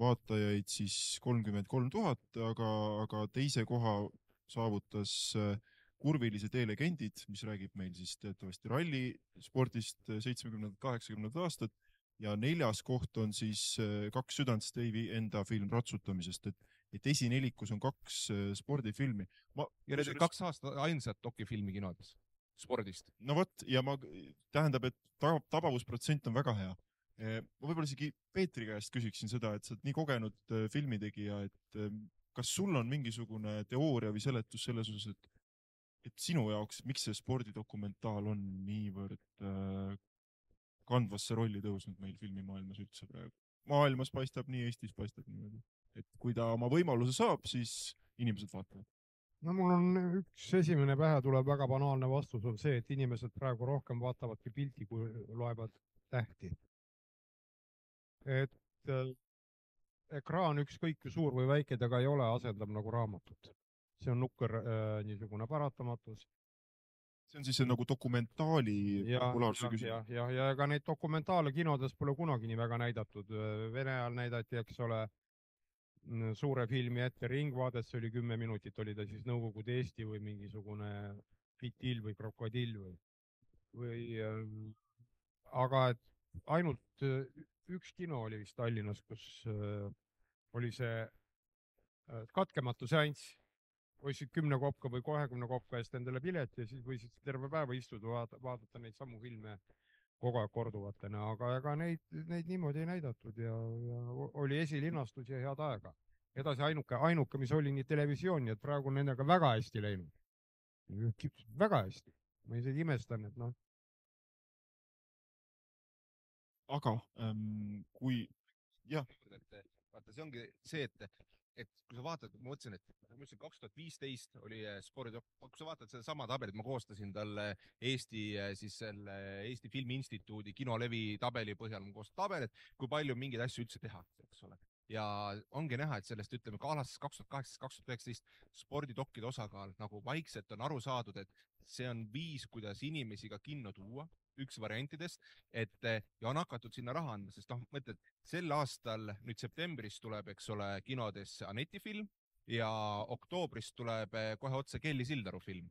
vaatajaid siis 33 000, aga teise koha saavutas Kurvilise tee legendid, mis räägib meil siis teatavasti rallispordist 70-80 aastat ja 4. koht on siis Kaks südant Steve'i enda film ratsutamisest, et esinelikus on 2 spordifilmi. Ja need 2 aasta ainsad dokifilmi kinodes spordist. No vot, ja tähendab, et tabavusprotsent on väga hea. Ma võib-olla isegi Peetri käest küsiksin seda, et sa oled nii kogenud filmitegija, et kas sul on mingisugune teooria või seletus selles osas, et sinu jaoks, miks see spordidokumentaal on niivõrd kandvasse rolli tõusnud meil filmimaailmas üldse praegu. Maailmas paistab nii, Eestis paistab niimoodi. Et kui ta oma võimaluse saab, siis inimesed vaatavad. No mul on üks esimene pähe tuleb väga banaalne vastus on see, et inimesed praegu rohkem vaatavadki pilti, kui loevad tähti. Et ekraan ükskõik kui suur või väike taga ei ole, asendab nagu raamatut. See on nukker niisugune paratamatus. See on siis see nagu dokumentaali populaarsuse küsimus. Ja ega neid dokumentaale kinodes pole kunagi nii väga näidatud. Vene ajal näidati, eks ole, suure filmi ette Ringvaades, see oli 10 minutit, oli ta siis Nõukogude Eesti või mingisugune Fitill või Krokodill aga ainult üks kino oli vist Tallinnas, kus oli see katkematu seanss. Võisid 10 kopka või 20 kopka eest endale pileti ja siis võisid terve päeva istuda, vaadata neid samu filme kogu aeg korduvatena, aga ega neid niimoodi ei näidatud ja oli esilinastus ja head aega. Edasi ainuke, mis oli nii televisiooni, et praegu on nendega väga hästi läinud. Väga hästi. Ma isegi imestan, et Aga kui... Jah. Vaata, see ongi see, et et kui sa vaatad, ma mõtlesin, et 2015 oli spordidok, kui sa vaatad seda sama tabelit, ma koostasin talle Eesti Filmi Instituudi kinolevi tabeli põhjal, ma koostasin tabelit, kui palju mingeid asju üldse tehakse, eks ole. Ja ongi näha, et sellest ütleme ka alates 2018-2019 spordidokkide osakaal nagu vaikselt on aru saadud, et see on viis, kuidas inimesi ka kinno tuua, üks variantidest, ja on hakatud sinna raha andma, sest mõtled, sel aastal nüüd septembris tuleb, eks ole, kinodesse Aneti film ja oktoobris tuleb kohe otse Kelly Sildaru film.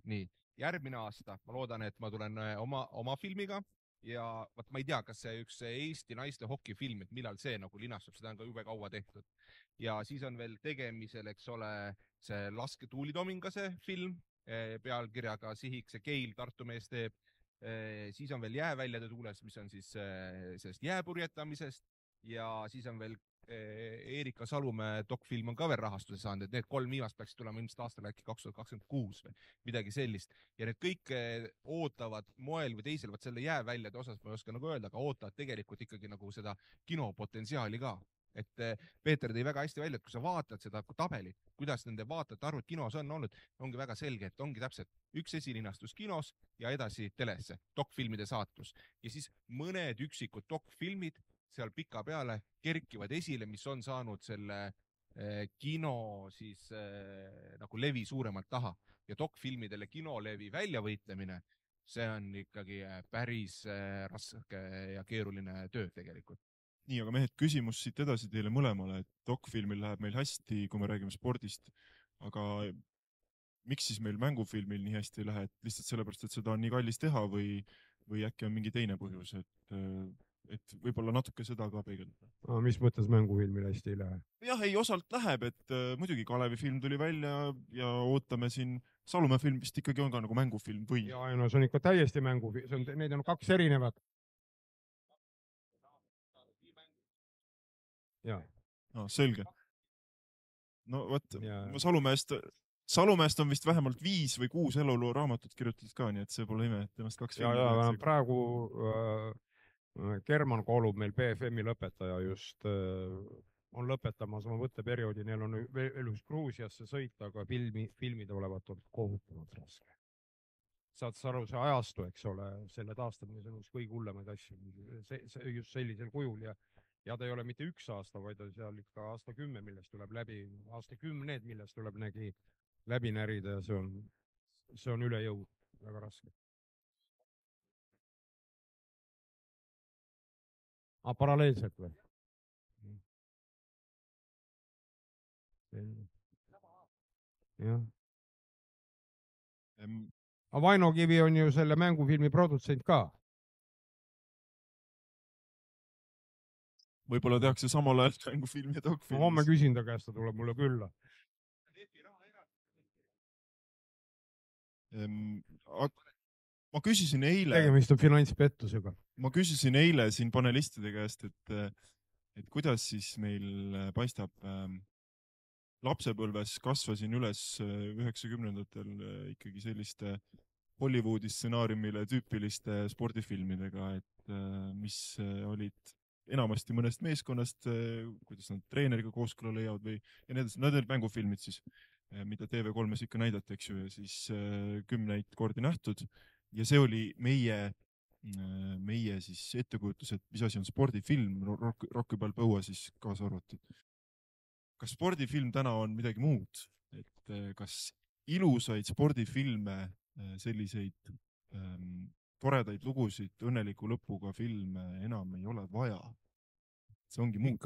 Nii, järgmine aasta ma loodan, et ma tulen oma filmiga ja ma ei tea, kas see üks Eesti naiste hokifilm, et millal see nagu linastub, seda on ka jube kaua tehtud. Ja siis on veel tegemisel, eks ole, see Laske Tuulitoominga film pealkirjaga Sihiks ja Keil Tartu mees teeb. Siis on veel Jääväljade tuules, mis on siis sellest jääpurjetamisest ja siis on veel Eerika Salumäe dokfilm on ka veel rahastuse saanud, et need 3 viimast peaksid tulema ilmselt aastal äkki 2026 või midagi sellist. Ja need kõik ootavad moel või teisel, vaat selle Jääväljade osas ma ei oska nagu öelda, aga ootavad tegelikult ikkagi nagu seda kinopotentsiaali ka. Et Peeter tõi väga hästi välja, et kui sa vaatad seda tabelit, kuidas nende vaatajate arvud kinos on olnud, ongi väga selge, et ongi täpselt üks esilinastus kinos ja edasi telesse, dokfilmide saatus. Ja siis mõned üksikud dokfilmid seal pika peale kerkivad esile, mis on saanud selle kino siis nagu levi suuremalt taha. Ja dokfilmidele kinolevi väljavõitlemine, see on ikkagi päris raske ja keeruline töö tegelikult. Nii, aga mehed, küsimus siit edasi teile mõlemale, et dokfilmil läheb meil hästi, kui me räägime spordist, aga miks siis meil mängufilmil nii hästi ei lähe, et lihtsalt sellepärast, et seda on nii kallis teha või äkki on mingi teine põhjus, et võib-olla natuke seda ka peegeldada. Mis mõttes mängufilmil hästi ei lähe? Jah, ei osalt läheb, et muidugi Kalevi film tuli välja ja ootame siin, Salumäe film vist ikkagi on ka nagu mängufilm või? Ja no see on ikka täiesti mängufilm, neid on 2 erinevat. Ja. No, selge. No võt, Salumäest on vist vähemalt 5 või 6 eluloo raamatut kirjutatud ka, nii et see pole ime, et temast 2 filmi. Ja praegu German Kolub meil BFM-i lõpetaja just on lõpetamas oma võtteperioodi, neil on veel Gruusiasse sõita, aga filmid olevat kohutavalt raske. Saad sa aru, see ajastu, eks ole, selle taastamine, see on üks kõige hullemaid asju, just sellisel kujul ja ta ei ole mitte 1 aasta, vaid on seal ikka aastakümme, millest tuleb läbi, aastakümned, millest tuleb läbi närida ja see on üle jõu, väga raske. Paralleelselt või? Jah. Vaino Kivi on ju selle mängufilmi produtsent ka. Võib-olla tehakse samal ajal mängufilm ja dokfilm. Homme küsin ta käest, ta tuleb mulle külla. Ma küsisin eile... Tegemist on finantspettusega. Ma küsisin eile siin panelistide käest, et kuidas siis meil paistab lapsepõlves kasvasin üles 90-ndatel ikkagi selliste Hollywoodi stsenaariumile tüüpiliste spordifilmidega, et mis olid enamasti mõnest meeskonnast, kuidas nad treeneriga kooskõla leiavad või ja need olid mängufilmid siis, mida TV3-s ikka näidati, eks ju, ja siis 10 kordi nähtud ja see oli meie siis ettekujutus, et mis asi on spordifilm, Rockyball Põua siis kaasa arvatud. Kas spordifilm täna on midagi muud, et kas ilusaid spordifilme, selliseid toredaid lugusid, õnneliku lõpuga filme enam ei ole vaja. See ongi muud.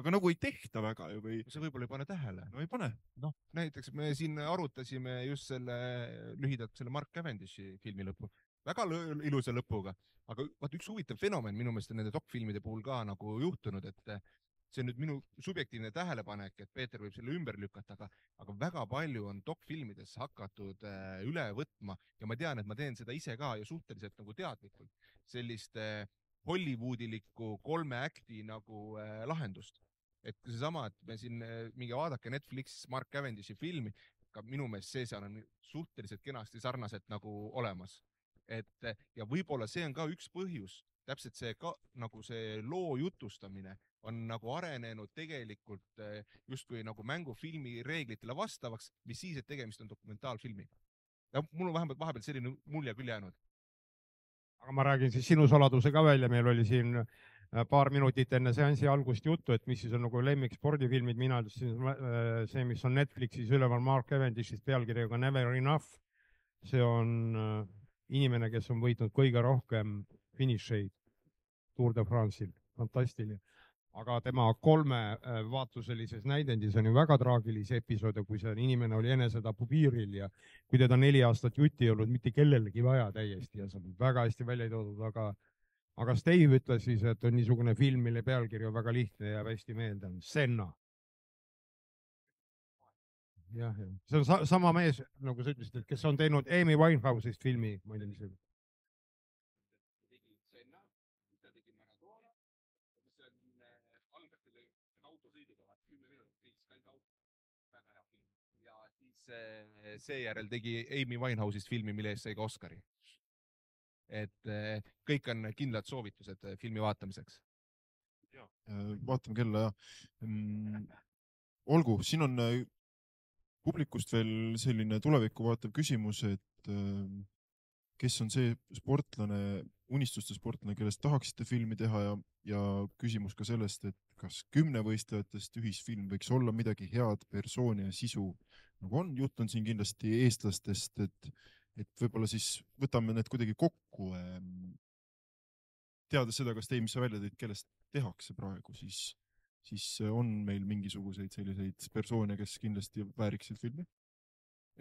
Aga nagu ei tehta väga ju või? See võib-olla ei pane tähele. No ei pane. No, näiteks me siin arutasime just lühidalt selle Mark Cavendishi filmi lõpu. Väga ilusa lõpuga. Aga üks huvitav fenomen minu meelest on nende dokfilmide puhul ka nagu juhtunud, et see on nüüd minu subjektiivne tähelepanek, et Peeter võib selle ümber lükata, aga väga palju on dokfilmides hakatud üle võtma ja ma tean, et ma teen seda ise ka ja suhteliselt nagu teadlikult sellist hollywoodilikku 3 akti nagu lahendust. Et seesama, et me siin mingi vaadake Netflixis Mark Cavendishi filmi, ka minu meelest see seal on suhteliselt kenasti sarnaselt nagu olemas. Ja võib-olla see on ka üks põhjus, täpselt see ka nagu see loo jutustamine on nagu arenenud tegelikult justkui nagu mängufilmi reeglitele vastavaks, mis siis, et tegemist on dokumentaalfilmiga. Ja mul on vähemalt vahepeal selline mulje küll jäänud. Aga ma räägin siis sinu saladuse ka välja, meil oli siin paar minutit enne seansi algust juttu, et mis siis on nagu lemmik spordifilmid, mina ütlesin see, mis on Netflixis üleval Mark Cavendishist pealkirjaga Never Enough. See on inimene, kes on võitnud kõige rohkem finišeid Tour de France'il, fantastiline. Aga tema 3 vaatuselises näidendis on ju väga traagilisi episoode, kui see inimene oli enesetapu piiril ja kui teda 4 aastat jutti ei olnud mitte kellelegi vaja täiesti ja see on väga hästi välja toodud, aga Steve ütles siis, et on niisugune film, mille pealkiri on väga lihtne ja hästi meelde, Senna. jah, see on sama mees, nagu sa ütlesid, et kes on teinud Amy Winehouse'ist filmi, ma ei tea, mis see. Seejärel tegi Amy Winehouse'ist filmi, mille eest sai ka Oscari. Et kõik on kindlad soovitused filmi vaatamiseks. Vaatame kella ja olgu, siin on publikust veel selline tulevikku vaatav küsimus, et kes on see sportlane, unistuste sportlane, kellest tahaksite filmi teha ja küsimus ka sellest, et kas 10 võistlejatest ühisfilm võiks olla midagi head, persooni ja sisu. Nagu on, jutt on siin kindlasti eestlastest, et võib-olla siis võtame need kuidagi kokku. Teades seda, kas teie, mis sa välja tõid, kellest tehakse praegu, siis on meil mingisuguseid selliseid persoone, kes kindlasti vääriksid filmi?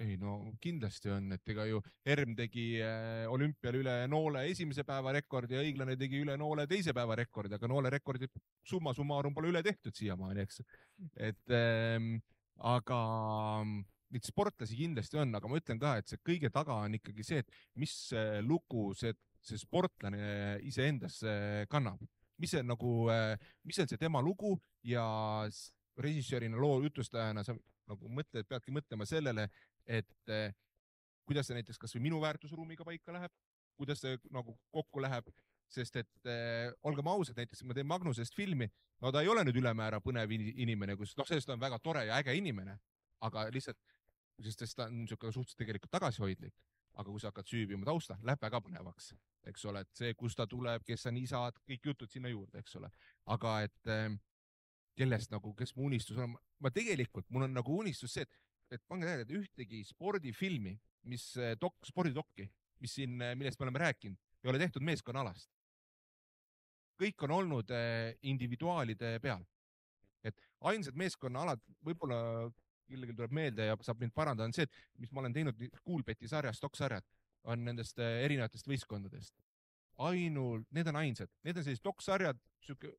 Ei, no kindlasti on, et ega ju Herm tegi olümpial üle noole esimese päeva rekordi ja Õiglane tegi üle noole teise päeva rekordi, aga noole rekordi summa summarum pole üle tehtud siiamaani, eks. Et aga neid sportlasi kindlasti on, aga ma ütlen ka, et see kõige taga on ikkagi see, et mis lugu see sportlane iseendas kannab. Mis on see tema lugu ja režissöörina, loo jutustajana sa nagu peadki mõtlema sellele, et kuidas see näiteks kas või minu väärtusruumiga paika läheb, kuidas see nagu kokku läheb, sest et olgem ausad, näiteks ma teen Magnusest filmi, no ta ei ole nüüd ülemäära põnev inimene, sellest on väga tore ja äge inimene, aga lihtsalt, sest ta on niisugune suhteliselt tegelikult tagasihoidlik, aga kui sa hakkad süübima tausta, läheb väga põnevaks, eks ole, et see, kust ta tuleb, kes on isad, kõik jutud sinna juurde, eks ole, aga et kellest nagu, kes mu unistus on, ma tegelikult, mul on nagu unistus see, et pange tähele, et ühtegi spordifilmi, spordidokki, millest me oleme rääkinud, ei ole tehtud meeskonnaalast. Kõik on olnud individuaalide peal. Et ainsad meeskonnaalad, võib-olla kellelgi tuleb meelde ja saab mind parandada, on see, et mis ma olen teinud Kuulbeti sarjas, doksarjad, on nendest erinevatest võistkondadest. Need on ainsad. Need on sellised doksarjad,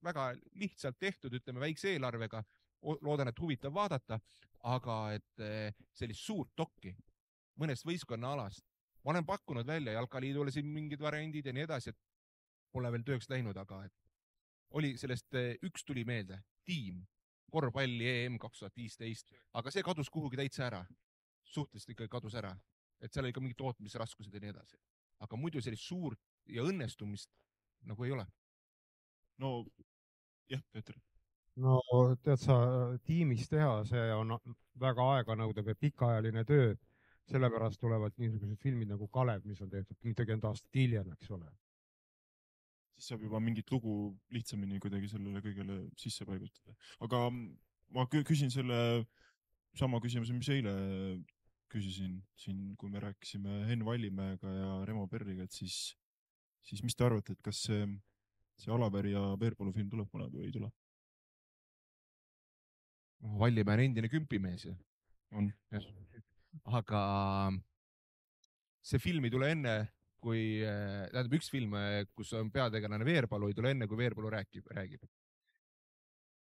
väga lihtsalt tehtud, ütleme väikse eelarvega, loodan, et huvitav vaadata, aga et sellist suurt dokki mõnest võistkonnaalast. Ma olen pakkunud välja Jalkaliidule siin mingid variandid ja nii edasi, et pole veel tööks läinud, aga et oli sellest üks tuli meelde, tiim, korvpalli EM 2015, aga see kadus kuhugi täitsa ära. Suhteliselt ikka kadus ära, et seal oli ka mingid tootmisraskused ja nii edasi. Aga muidu sellist suurt ja õnnestumist nagu ei ole. No, jah, Peeter. No tead sa, tiimis teha, see on väga aeganõudev ja pikaajaline töö. Sellepärast tulevad niisugused filmid nagu Kalev, mis on tehtud 30 aastat hiljem, eks ole. Siis saab juba mingit lugu lihtsamini kuidagi sellele kõigele sisse paigutada. Aga ma küsin selle sama küsimuse, mis eile küsisin siin, kui me rääkisime Henn Vallimäega ja Remo Perriga, et siis mis te arvate, et kas see Alaveri ja Veerpalu film tuleb kunagi või ei tule? Vallimäe on endine kümpimees ju. On. Aga see film ei tule enne, kui tähendab üks film, kus on peategelane Veerpalu, ei tule enne, kui Veerpalu räägib.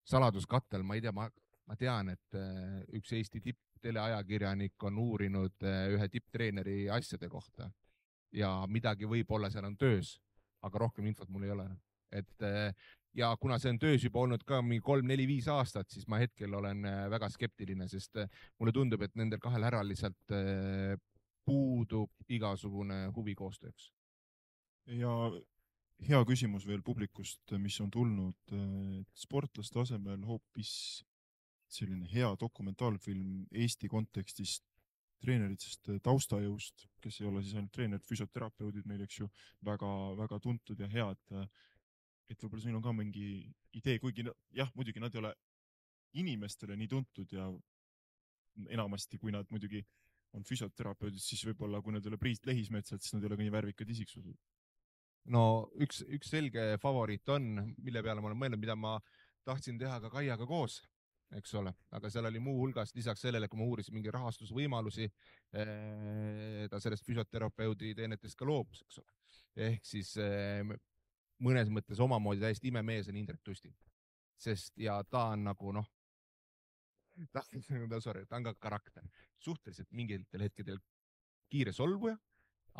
Saladuskattel, ma ei tea, ma tean, et üks Eesti tippteleajakirjanik on uurinud ühe tipptreeneri asjade kohta ja midagi võib-olla seal on töös, aga rohkem infot mul ei ole. Ja kuna see on töös juba olnud ka 3-4-5 aastat, siis ma hetkel olen väga skeptiline, sest mulle tundub, et nendel kahel härral lihtsalt puudub igasugune huvi koostööks. Ja hea küsimus veel publikust, mis on tulnud sportlaste asemel hoopis selline hea dokumentaalfilm Eesti kontekstist treeneritest taustajõust, kes ei ole siis ainult treenerid, füsioterapeudid meil, eks ju, väga tuntud ja head. Et võib-olla siin on ka mingi idee, kuigi jah, muidugi nad ei ole inimestele nii tuntud ja enamasti, kui nad muidugi on füsioterapeudid, siis võib-olla, kui nad ei ole Priit Lehismetsad, siis nad ei ole ka nii värvikad isiksused. No üks selge favoriit on, mille peale ma olen mõelnud, mida ma tahtsin teha ka Kaiaga koos, eks ole, aga seal oli muu hulgas lisaks sellele, kui ma uurisin mingi rahastusvõimalusi, ta sellest füsioterapeudi teenetest ka loobus, eks ole. Ehk siis mõnes mõttes omamoodi täiesti imemees on Indrek Tustin, sest ja ta on nagu ta on ka karakter, suhteliselt mingitel hetkedel kiire solvuja,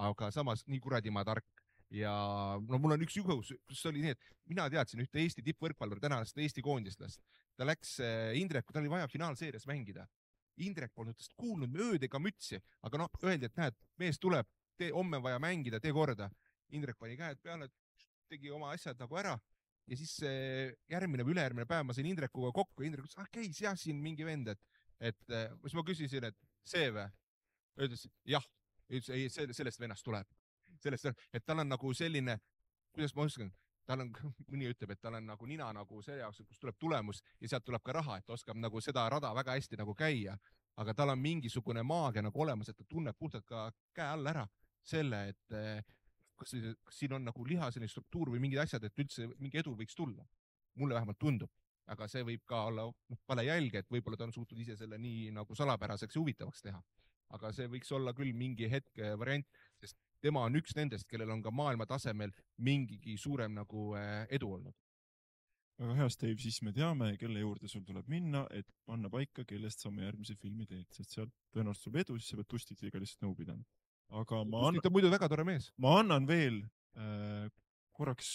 aga samas nii kuradimaa tark. Ja no mul on üks juhus, kus oli nii, et mina teadsin ühte Eesti tippvõrkpalluri, tänast Eesti koondislast. Ta läks Indrek, tal oli vaja finaalseerias mängida. Indrek polnud tast kuulnud ööd ega mütsi, aga öeldi, et näed, mees tuleb, homme vaja mängida, tee korda. Indrek pani käed peale, tegi oma asjad nagu ära ja siis järgmine või ülejärgmine päev ma sain Indrekuga kokku ja Indrek ütles, käis jah, siin mingi vend, et siis ma küsisin, et see või? Ütles, jah, ei, sellest vennast tuleb. Sellest, et tal on nagu selline, kuidas ma oskan, tal on, mõni ütleb, et tal on nagu nina nagu selle jaoks, kus tuleb tulemus ja sealt tuleb ka raha, et oskab nagu seda rada väga hästi nagu käia, aga tal on mingisugune maagia nagu olemas, et ta tunneb puhtalt ka käe all ära selle, et kas siin on nagu lihaseline struktuur või mingid asjad, et üldse mingi edu võiks tulla. Mulle vähemalt tundub, aga see võib ka olla vale jälg, et võib-olla ta on suutnud ise selle nii nagu salapäraseks ja huvitavaks teha. Aga see võiks olla küll mingi hetke variant, sest tema on üks nendest, kellel on ka maailma tasemel mingigi suurem nagu edu olnud. Väga hea, Steve, siis me teame, kelle juurde sul tuleb minna, et panna paika, kellest saame järgmise filmi teed, sest sealt tõenäoliselt tuleb edu, siis sa pead Tustitiga lihtsalt nõu pidama. Aga Tustit on muidu väga tore mees. Ma annan veel korraks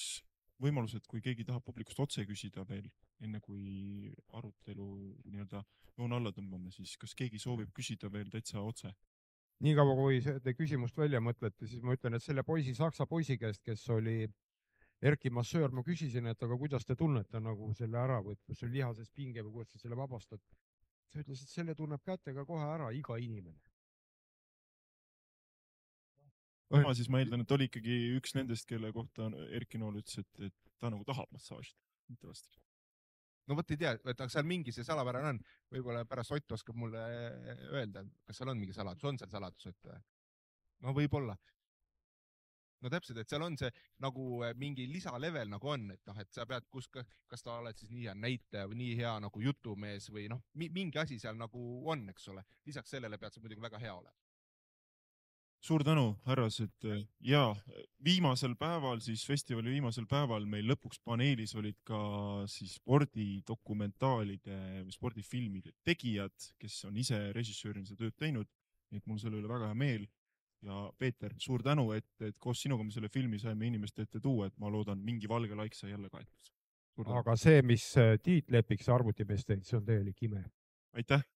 võimalused, kui keegi tahab publikust otse küsida veel, enne kui arutelu nii-öelda joon alla tõmbame, siis kas keegi soovib küsida veel täitsa otse? Nii kaua, kui te küsimust välja mõtlete, siis ma ütlen, et selle poisi, saksa poisi käest, kes oli Erki massöör, ma küsisin, et aga kuidas te tunnete nagu selle äravõtmus, see lihases pinge või kuidas te selle vabastad. Ta ütles, et selle tunneb kätega kohe ära iga inimene. Ma siis ma eeldan, et oli ikkagi üks nendest, kelle kohta Erki Nool ütles, et ta nagu tahab massaažit, mitte vast. No võt ei tea, et seal mingi see salapärane on, võib-olla pärast Ott oskab mulle öelda, kas seal on mingi saladus, on seal saladus, et no võib-olla. No täpselt, et seal on see nagu mingi lisalevel nagu on, et noh, et sa pead, kas ta oled siis nii hea näitaja või nii hea nagu jutumees või noh, mingi asi seal nagu on, eks ole. Lisaks sellele pead sa muidugi väga hea olema. Suur tänu, härrased. Ja viimasel päeval, siis festivali viimasel päeval meil lõpuks paneelis olid ka siis spordidokumentaalide või spordifilmide tegijad, kes on ise režissöörina seda tööd teinud. Nii et mul selle üle väga hea meel. Ja Peeter, suur tänu, et koos sinuga me selle filmi saime inimeste ette tuua, et ma loodan, mingi valge laik sai jälle kaetud. Aga see, mis Tiit Lepik, see arvutimees teinud, see on täielik ime. Aitäh!